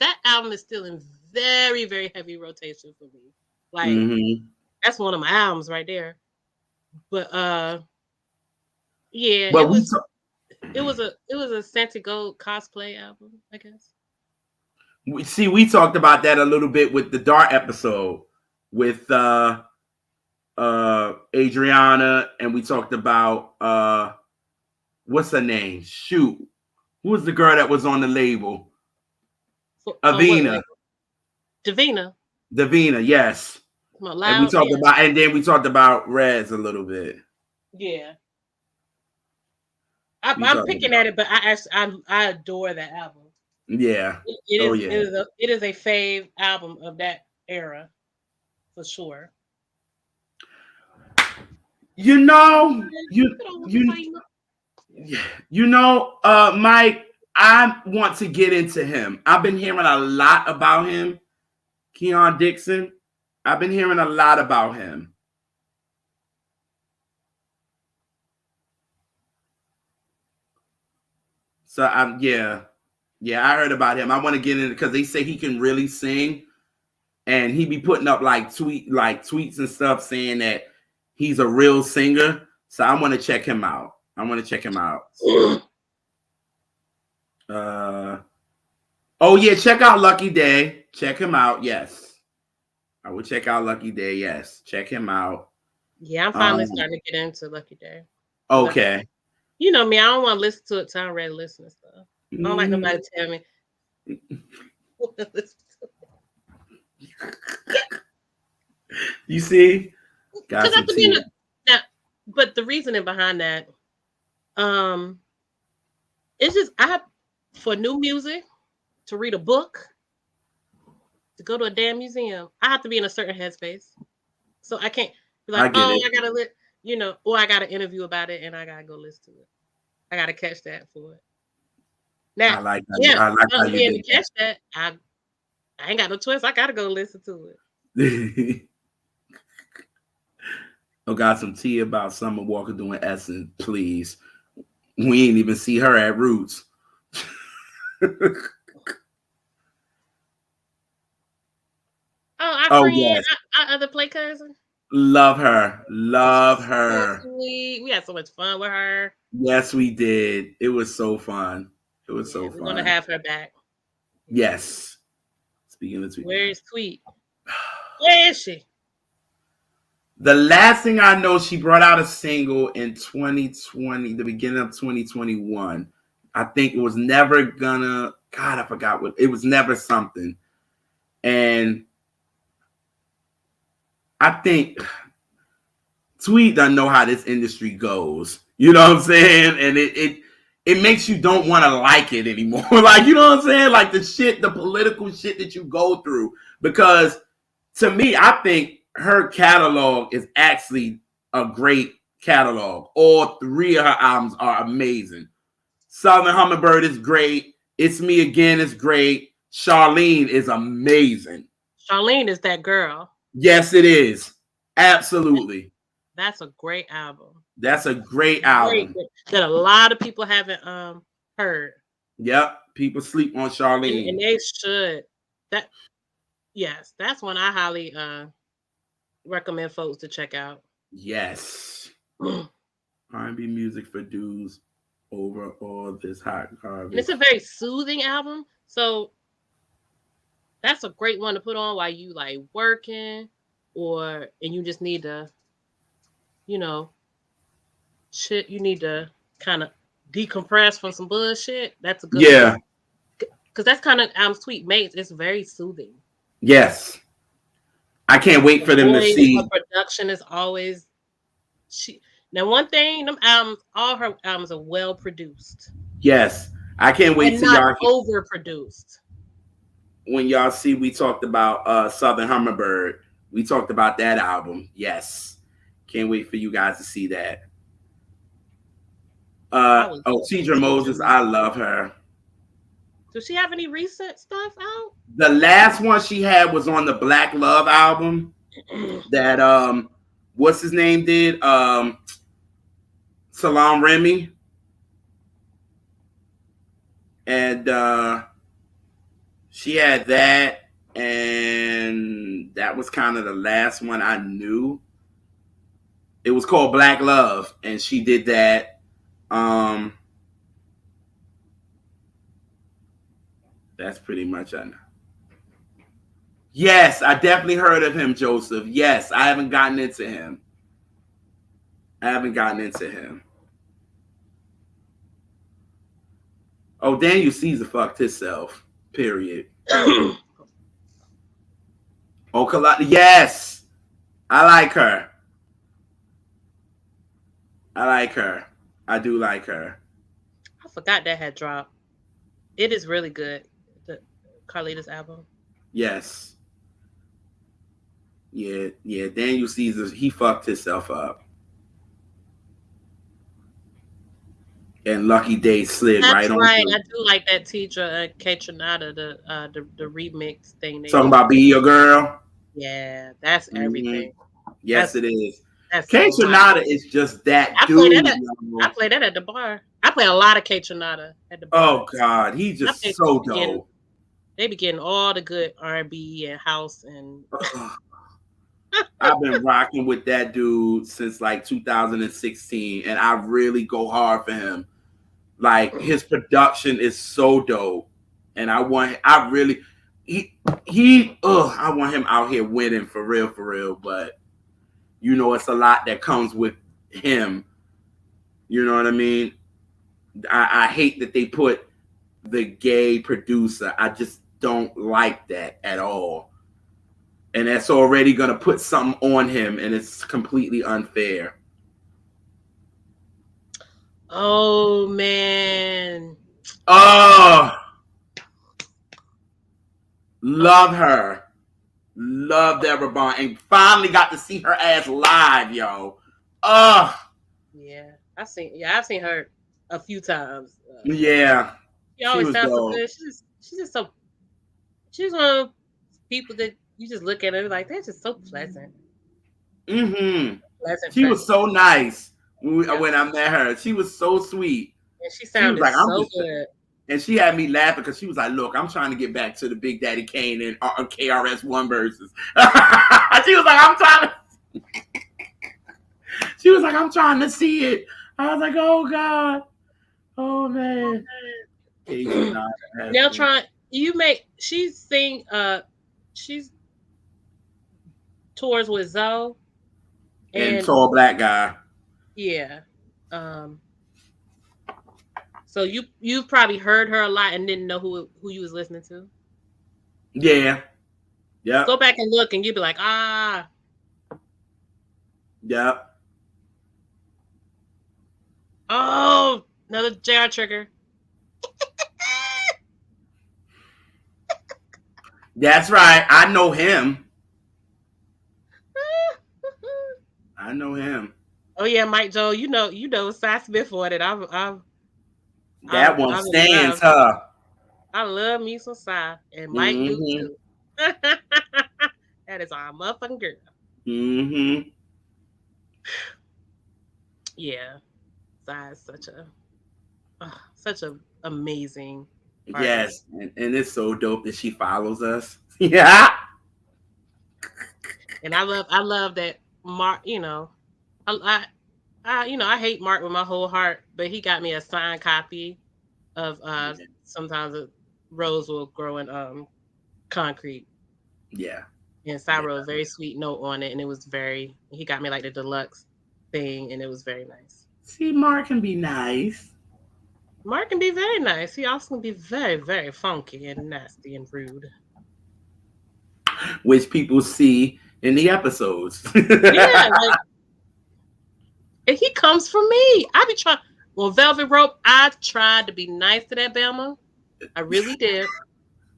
That album is still in very, very heavy rotation for me. Like, Hmm. that's one of my albums right there. But yeah, But it was a Santiago cosplay album, I guess. we talked about that a little bit with the Dart episode with Adriana, and we talked about what's her name? Shoot, who was the girl that was on the label? On what Avina, label? Davina. Davina, yes. My And we loud, talked yeah. about, and then we talked about Rez a little bit. Yeah. We I'm talked picking about, at it, but I adore that album. yeah. It Oh is yeah. it is a fave album of that era for sure. You know, Look at all the you fame. Yeah. Mike, I want to get into him. I've been hearing a lot about him, Keon Dixon. I've been hearing a lot about him. So I'm yeah. Yeah, I heard about him. I want to get in because they say he can really sing and he be putting up like tweets and stuff saying that he's a real singer. So I want to check him out. I want to check him out. Uh oh yeah, check out Lucky Day. Check him out. Yes. I will check out Lucky Day. Yes. Check him out. Yeah, I'm finally Um starting to get into Lucky Day. Cause okay. you know me, I don't want to listen to it till I'm ready to listen to stuff. I don't like Mm, nobody tell me what to listen to. you see? Got Cause some after being tea. now, but the reasoning behind that, um, it's just I have for new music to read a book to go to a damn museum. I have to be in a certain headspace, so I can't be I like, get oh, it. I gotta or I got to interview about it and I gotta go listen to it. I gotta catch that for it. Now, yeah, I like how you being to did catch that, I ain't got no choice. I gotta go listen to it. that. I got some tea about Summer Walker doing Essence, please. We ain't even see her at Roots. Oh, our Oh friend, yes, our other play cousin. love her, love She's so her. sweet. We had so much fun with her. Yes, we did. It was so fun. It was Yeah, so we're gonna fun. have her back. Yeah. Yes. Speaking of tweet, Where is Tweet? Where is she? the last thing I know, she brought out a single in 2020, the beginning of 2021. I think it was never gonna. God, I forgot what it was. Never something. And I think Tweet doesn't know how this industry goes. You know what I'm saying? And it makes you don't want to like it anymore. Like, you know what I'm saying? Like the political shit that you go through. Because to me, I think her catalog is actually a great catalog. All three of her albums are amazing. Southern Hummingbird is great. It's Me Again is great. Charlene is amazing. Charlene is that girl. Yes, it is. Absolutely. That's a great album. That's a great Great, album. great. That a lot of people haven't heard, Yep. People sleep on and Charlene. they should. That yes, that's one I highly recommend folks to check out. Yes. R&B music for dudes. over all this hot And it's a garbage. very soothing album. So that's a great one to put on while you like working or and you just need to, you know, shit you need to kind of decompress from some bullshit. That's a good one. Yeah. Cause that's kind of Sweet Mates. It's very soothing. Yes. I can't wait The for them to voice, her see. production is always she. Now, one thing, them albums, all her albums are well produced Yes. I can't wait and till not y'all overproduced. when y'all see we talked about Southern Hummingbird. We talked about that album. Yes. Can't wait for you guys to see that. I was Tidra teacher. Moses, I love her. Does she have any recent stuff out? The last one she had was on the Black Love album that what's his name did? Salam Remy. And she had that, and that was kind of the last one I knew. It was called Black Love, and she did that. That's pretty much it. Yes, I definitely heard of him, Joseph. Yes, I haven't gotten into him. I haven't gotten into him. Oh, Daniel Caesar fucked himself. Period. Oh, yes, I like her. I like her. I do like her. I forgot that had dropped. It is really good. The Carlita's album. Yes. Yeah, yeah. Daniel Caesar, he fucked himself up. And Lucky Day slid right That's on right. through. I do like that Tidra K Tronada, the remix thing they Talking did. about Be Your Girl. Yeah, that's Mm-hmm. everything. Yes, That's it is. that's K so hot. Tronada is just that I play dude. that at I play that at the bar. I play a lot of K Tronada at the bar. Oh God, he's My just places so be getting dope. they be getting all the good R&B and house and I've been rocking with that dude since like 2016, and I really go hard for him. Like his production is so dope, and I really, I want him out here winning for real. But you know, it's a lot that comes with him. You know what I mean? I hate that they put the gay producer. I just don't like that at all. And that's already going to put something on him, and it's completely unfair. oh man. Oh, love her. Love Deborah Bond. And finally got to see her ass live, yo. Oh, I've seen her a few times. yeah. She She always was sounds so dope. good. She's just so she's one of those people that you just look at her like they're just so pleasant. Mm-hmm. Pleasant She was person. so nice Yep. when I met her. She was so sweet. And she She was sounded like, I'm so just, good. and she had me laughing because she was like, look, I'm trying to get back to the Big Daddy Kane and KRS-One verses. She was like, she was like, I'm trying to see it. I was like, oh God. Oh man. Asian Nada has Now been. trying you make she's tours with Zoe And and tall black guy. yeah. Um so you've probably heard her a lot and didn't know who you was listening to. Yeah. Go Yep. back and look and you'd be like, ah, Yep. oh, another JR trigger. That's right. I know him. I know him. Oh yeah, Mike Joe, you know Cy Smith for it. That one I'm in stands, love. huh? I love me some Cy and Mike do Mm-hmm. too. That is our motherfucking girl. Mm-hmm. Yeah, Cy is such a amazing artist, Yes. And it's so dope that she follows us. Yeah. and I love that Mark. You know, I I hate Mark with my whole heart, but he got me a signed copy of sometimes a rose will grow in concrete. Yeah. And so I Yeah. wrote a very sweet note on it, and it was he got me like the deluxe thing, and it was very nice. See, Mark can be nice. Mark can be very nice. He also can be very, very funky and nasty and rude. Which people see in the episodes. Yeah, like, and he comes for me. I be trying. Well, Velvet Rope, I tried to be nice to that Bama. I really did.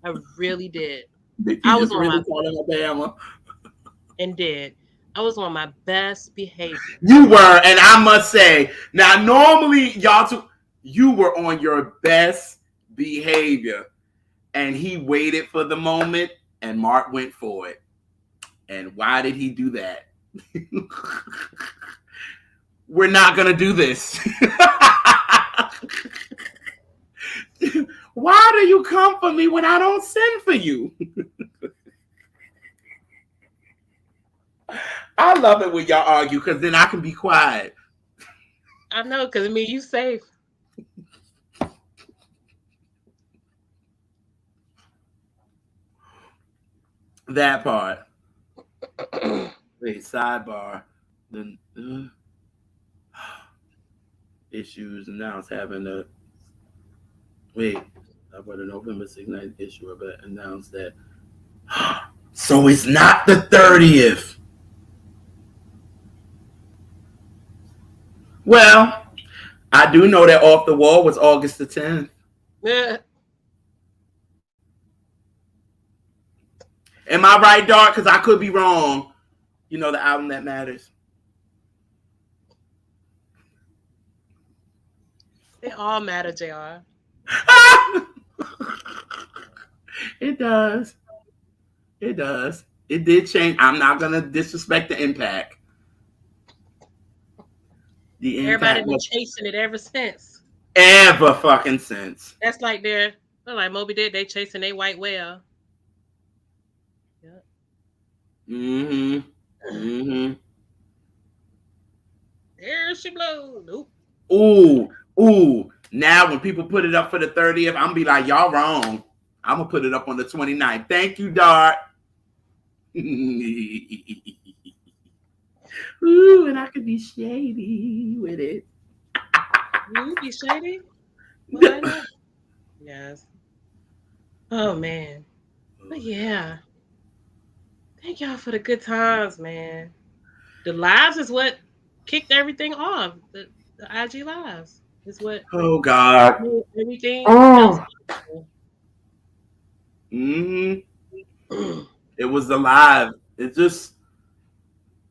I really did. Did you I was just on my really call him Alabama? and did. I was on my best behavior. You were, and I must say, now normally y'all two, you were on your best behavior, and he waited for the moment, and Mark went for it. And why did he do that? We're not gonna do this. Why do you come for me when I don't send for you? I love it when y'all argue because then I can be quiet. I know, because I mean, you safe. That part. Wait, sidebar. The issues announced having a wait. About the November 6th issue of it announced that. So it's not the 30th. Well, I do know that Off the Wall was August the 10th. Yeah. Am I right, Dark? Because I could be wrong. You know, the album that matters. They all matter, JR. It does. It does. It did change. I'm not going to disrespect the impact. The Everybody impact been was chasing it ever since. ever fucking since. That's like they're like Moby Dick. They chasing a white whale. Yeah. Mm-hmm. Mm-hmm. There she blows. Nope. Ooh. Ooh. Now when people put it up for the 30th, I'm going to be like, y'all wrong. I'm going to put it up on the 29th. Thank you, Dart. Ooh, and I could be shady with it. You be shady? Why not? Yes. Oh man. But yeah. Thank y'all for the good times, man. The lives is what kicked everything off. The IG lives is what Oh, God. made everything else Oh. possible. Mm-hmm. It was alive. It's just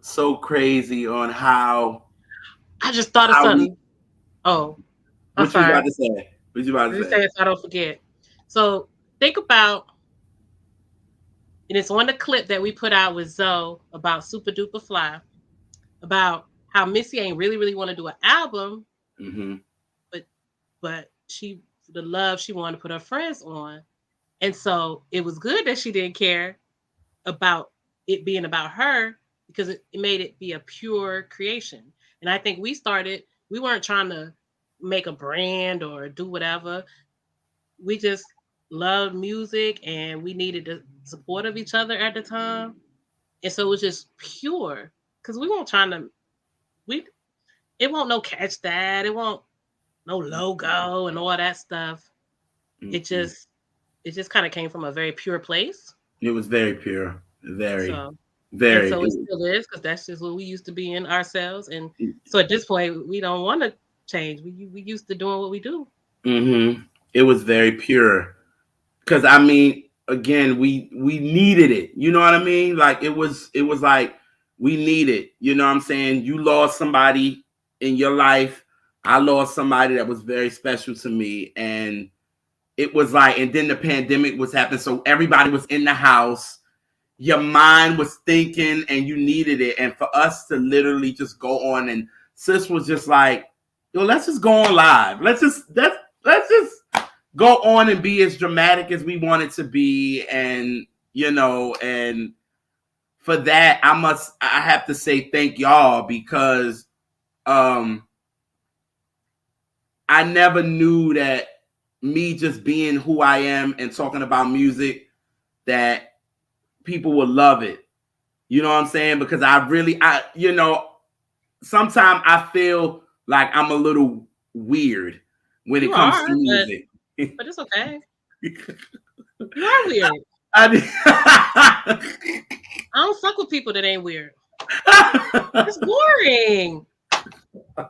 so crazy on I just thought of we. something. Oh, I'm What you about sorry. to say? What you about Let to me say? say it so I don't forget. So think about, and it's on the clip that we put out with Zoe about Super Duper Fly, about how Missy ain't really want to do an album, Mm-hmm. but she the love she wanted to put her friends on. And so it was good that she didn't care about it being about her because it made it be a pure creation. And I think we weren't trying to make a brand or do whatever. We just loved music and we needed the support of each other at the time. And so it was just pure because we weren't trying to, we, it won't no catch that. It won't no logo and all that stuff. It Mm-hmm. just, it just kind of came from a very pure place. It was very pure. Very, So, and very. so it still is because that's just what we used to be in ourselves. And so at this point, we don't want to change. We used to doing what we do. Mm-hmm. It was very pure. Because I mean, again, we needed it. You know what I mean? Like it was like we need it. You know what I'm saying? You lost somebody in your life. I lost somebody that was very special to me, and it was like, and then the pandemic was happening, so everybody was in the house. Your mind was thinking, and you needed it. And for us to literally just go on, and sis was just like, "Yo, let's just go on live. Let's just go on and be as dramatic as we want it to be." And and for that, I have to say thank y'all because I never knew that me just being who I am and talking about music, that people will love it. You know what I'm saying? Because sometimes I feel like I'm a little weird when it You comes are, to music. but it's okay. You are weird. I I don't fuck with people that ain't weird. It's boring. I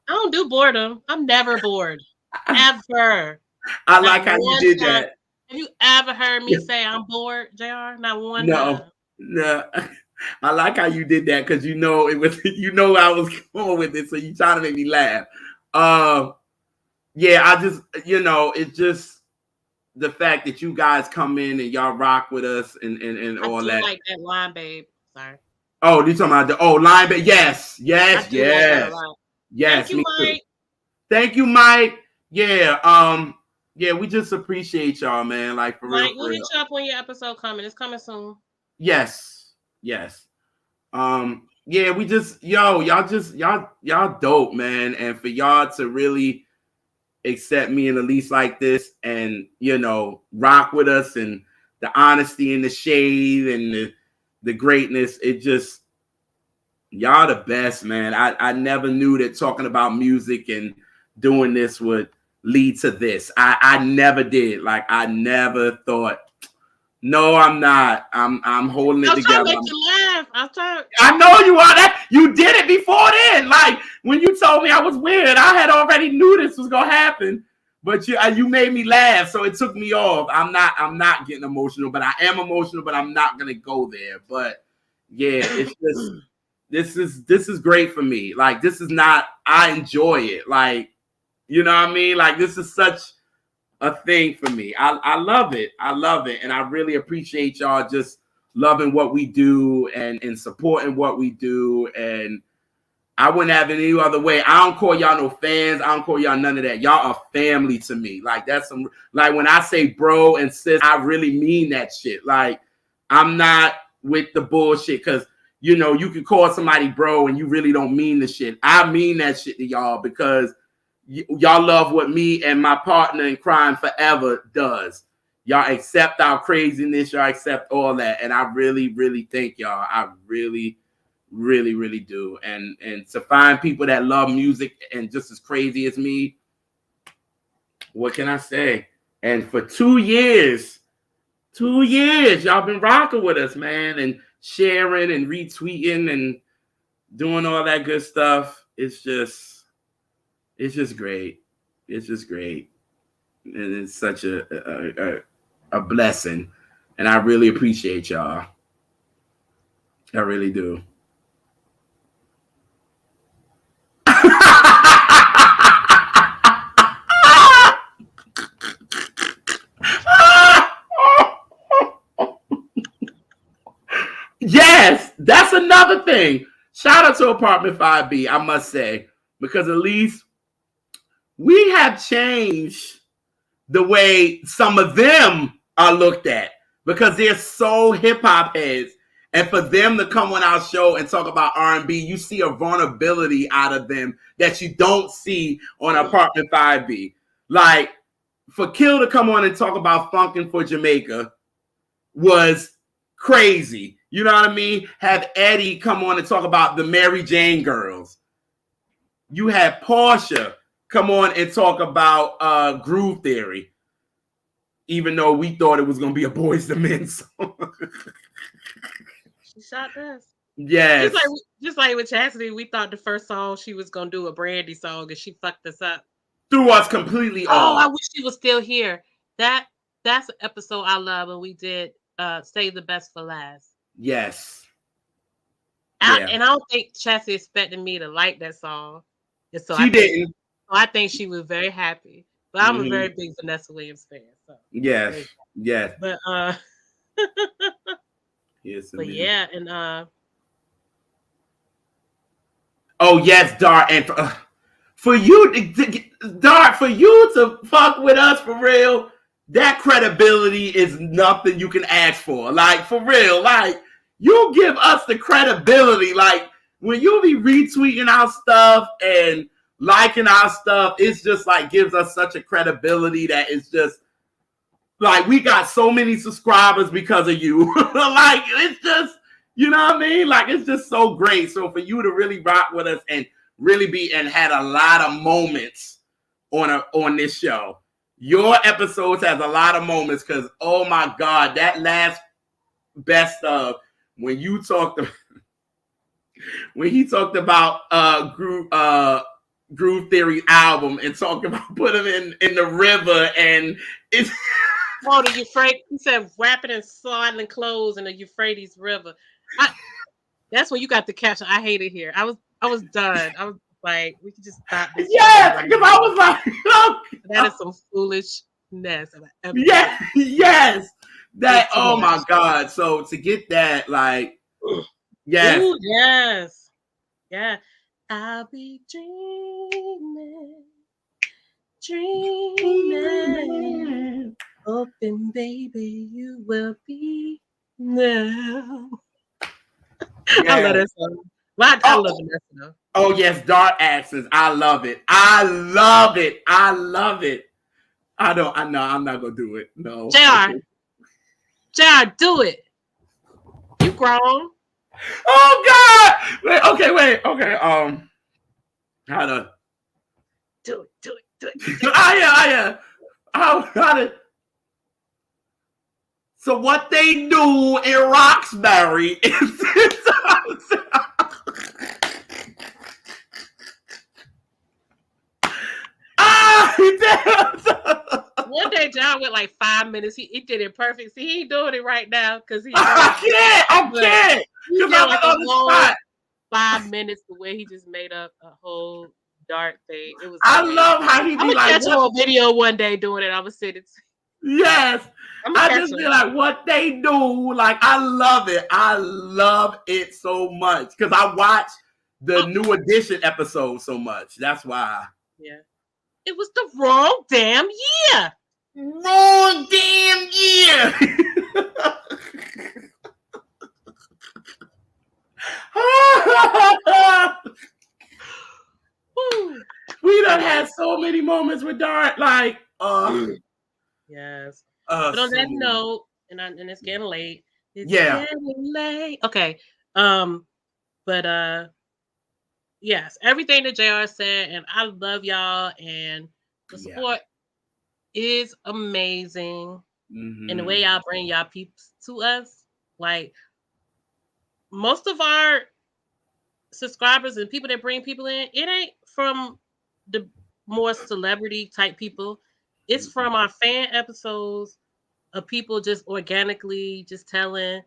don't do boredom. I'm never bored. Ever. I Not like how you one did time. that. Have you ever heard me say I'm bored, JR? Not one No, time. no. I like how you did that because it was I was going with it, so you trying to make me laugh. Yeah, I just it's just the fact that you guys come in and y'all rock with us and I all do that. like that line, babe. Sorry. Oh, you talking about line? But yes, I yes, do like that a yes, lot. Thank yes. you, Me too. Mike. Thank you, Mike. Yeah, yeah. We just appreciate y'all, man. Like for real, Mike, for we'll hit real. you up when your episode coming. It's coming soon. Yes, yes. Yeah. We just y'all dope, man. And for y'all to really accept me and Elise like this, and rock with us, and the honesty and the shade and the greatness. It just y'all the best, man. I never knew that talking about music and doing this would lead to this. I never did. Like I never thought. No, I'm not. I'm holding I it was trying to together. make you laugh. I was trying. I know you are. That you did it before then. Like when you told me I was weird, I had already knew this was gonna happen. But you made me laugh, so it took me off. I'm not getting emotional, but I am emotional. But I'm not gonna go there. But yeah, it's just this is great for me. Like this is not. I enjoy it. Like you know what I mean. Like this is such a thing for me. I love it. I love it. And I really appreciate y'all just loving what we do and supporting what we do. And I wouldn't have it any other way. I don't call y'all no fans. I don't call y'all none of that. Y'all are family to me. Like that's some like when I say bro and sis, I really mean that shit. Like I'm not with the bullshit because you can call somebody bro and you really don't mean the shit. I mean that shit to y'all because y'all love what me and my partner in crime forever does. Y'all accept our craziness. Y'all accept all that. And I really, really thank y'all. I really, really, really do. And to find people that love music and just as crazy as me, what can I say? And for 2 years, y'all been rocking with us, man, and sharing and retweeting and doing all that good stuff. It's just great. It's just great. And it's such a blessing. And I really appreciate y'all. I really do. Yes, that's another thing. Shout out to Apartment 5B, I must say, because at least we have changed the way some of them are looked at because they're so hip hop heads. And for them to come on our show and talk about R&B, you see a vulnerability out of them that you don't see on Apartment 5B. Like for Kill to come on and talk about funkin' for Jamaica was crazy. You know what I mean? Have Eddie come on and talk about the Mary Jane girls. You had Portia come on and talk about Groove Theory, even though we thought it was going to be a Boys to Men song. She shot this. Yes. Just like with Chastity, we thought the first song she was gonna do a Brandy song, and she fucked us up. Threw us completely Oh, off. I wish she was still here. That's an episode I love when we did Save the Best for Last. Yes. And I don't think Chastity expected me to like that song. And so she didn't. I think she was very happy. But I'm a very big Vanessa Williams fan. So yes. Yes. But but yeah, and oh yes, Dart, and for you, Dart, for you to fuck with us for real, that credibility is nothing you can ask for. Like for real, like you give us the credibility. Like when you be retweeting our stuff and liking our stuff, it's just like gives us such a credibility that it's just like we got so many subscribers because of you. Like it's just, you know what I mean? Like it's just so great. So for you to really rock with us and really be and had a lot of moments on this show. Your episodes has a lot of moments because oh my God, that last best of when you talked when he talked about Groove Theory album and talked about put him in the river and it's oh, the Euphrates. He said wrapping and swaddling clothes in the Euphrates River. That's when you got the caption. I hate it here. I was done. I was like, we could just stop this. Yes, because I was like, oh, that is some foolishness. Yes. That oh my God. So to get that, like, yes. Ooh, yes. Yeah. I'll be dreaming. Open, baby, you will be now. Yes. I love that song. I love the message though. Oh yes, Dark Accents. I love it. I love it. I love it. I know. I'm not gonna do it. No. JR, do it. You grown. Oh God. Wait. Okay. How to do it. How to. So what they do in Roxbury is one day John went like 5 minutes. He did it perfect. See, he ain't doing it right now because he. I can't. Because I'm like on the spot. 5 minutes the way he just made up a whole dark thing. It was. I love how he be like. I'm gonna catch you on video one day doing it. I'm gonna sit it. Yes. I just feel like what they do. Like I love it. I love it so much because I watch the New Edition episode so much. That's why. Yeah. It was the wrong damn year. Wrong damn year. We done had so many moments with Dart. Like, yes. But on that note, and it's getting late. It's getting late. Okay. But yes, everything that JR said, and I love y'all, and the support is amazing. And the way y'all bring y'all peeps to us, like most of our subscribers and people that bring people in, it ain't from the more celebrity type people. It's from our fan episodes of people just organically just telling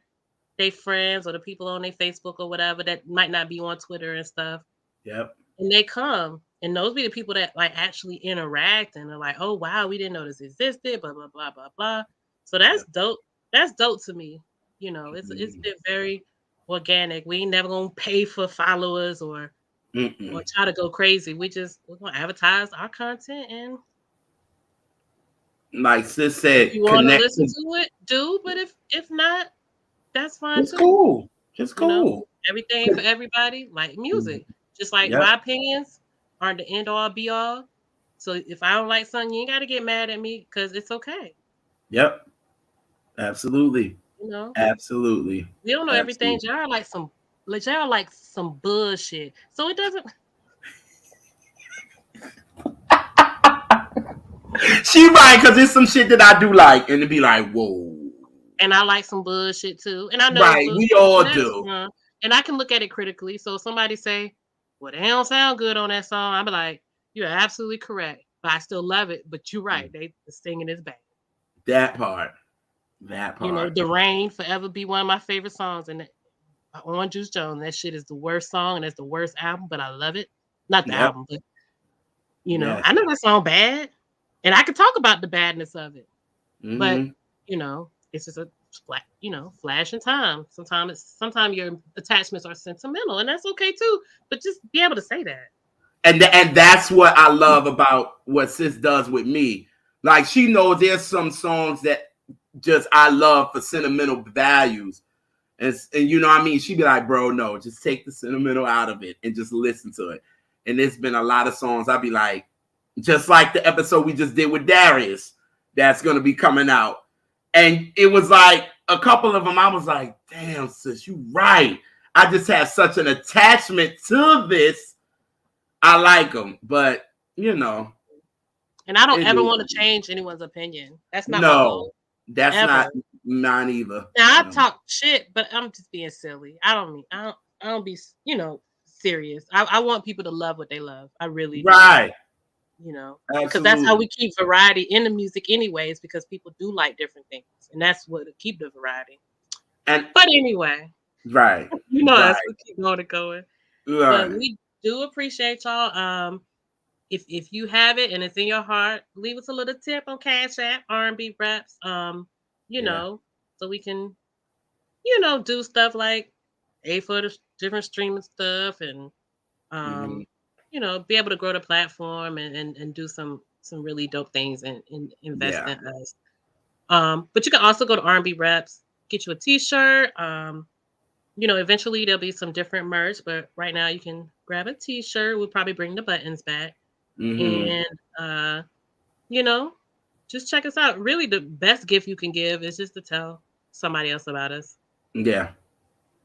their friends or the people on their Facebook or whatever that might not be on Twitter and stuff. Yep. And they come, and those be the people that like actually interact and are like, "Oh wow, we didn't know this existed." Blah blah blah blah blah. So that's dope. That's dope to me. You know, it's been very organic. We ain't never gonna pay for followers or try to go crazy. We're gonna advertise our content and. Like sis said, if you want to listen to it, do. But if not, that's fine it's too. Cool. It's cool. You know, everything for everybody, like music. Just like my opinions aren't the end all be all. So if I don't like something, you ain't got to get mad at me because it's okay. Yep. Absolutely. You know. Absolutely. We don't know everything. Y'all like some bullshit. So it doesn't. She right, because there's some shit that I do like, and it'd be like, whoa. And I like some bullshit too. And I know right, we all do. And I can look at it critically. So if somebody say, well, they don't sound good on that song, I'll be like, you're absolutely correct. But I still love it. But you're right. The singing is bad. That part. You know, The Rain forever be one of my favorite songs. And Orange Juice Jones, that shit is the worst song and that's the worst album, but I love it. Not the album, but you know, I know that song bad. And I could talk about the badness of it. But, you know, it's just a flash in time. Sometimes your attachments are sentimental, and that's okay too. But just be able to say that. And that's what I love about what sis does with me. Like she knows there's some songs that just I love for sentimental values. And you know what I mean? She'd be like, bro, no, just take the sentimental out of it and just listen to it. And there's been a lot of songs I'd be like, just like the episode we just did with Darius, that's going to be coming out. And it was like a couple of them, I was like, damn, sis, you right. I just have such an attachment to this. I like them, but you know. And I don't ever want to change anyone's opinion. That's not my No, goal. that's Ever. not mine either. Now I No. talk shit, but I'm just being silly. I don't be, serious. I want people to love what they love. I really do. Right. Because that's how we keep variety in the music anyways, because people do like different things. And that's what keep the variety. But anyway. Right. Us, we keep going. Right. But we do appreciate y'all. If you have it and it's in your heart, leave us a little tip on Cash App, R&B Reps. So we can, do stuff like pay for the different streaming stuff and be able to grow the platform and do some really dope things and invest in us. But you can also go to R&B Reps, get you a t-shirt. Eventually there'll be some different merch, but right now you can grab a t-shirt. We'll probably bring the buttons back. And just check us out. Really, the best gift you can give is just to tell somebody else about us. Yeah.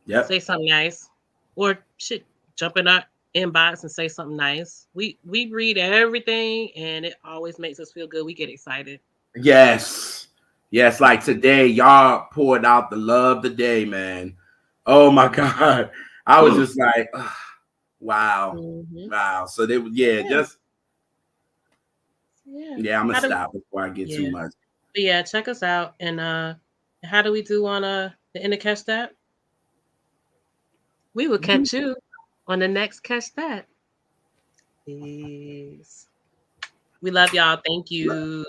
Yep. Say something nice. Or shit, jump in our inbox and say something nice. We read everything and it always makes us feel good. We get excited. Yes. Like today, y'all poured out the love today, man. Oh my God. I was just like, wow. Wow. So they I'm gonna stop before I get too much. But yeah, check us out. And how do we do on the end of Catch That? We will catch you on the next Catch That. Peace. We love y'all. Thank you.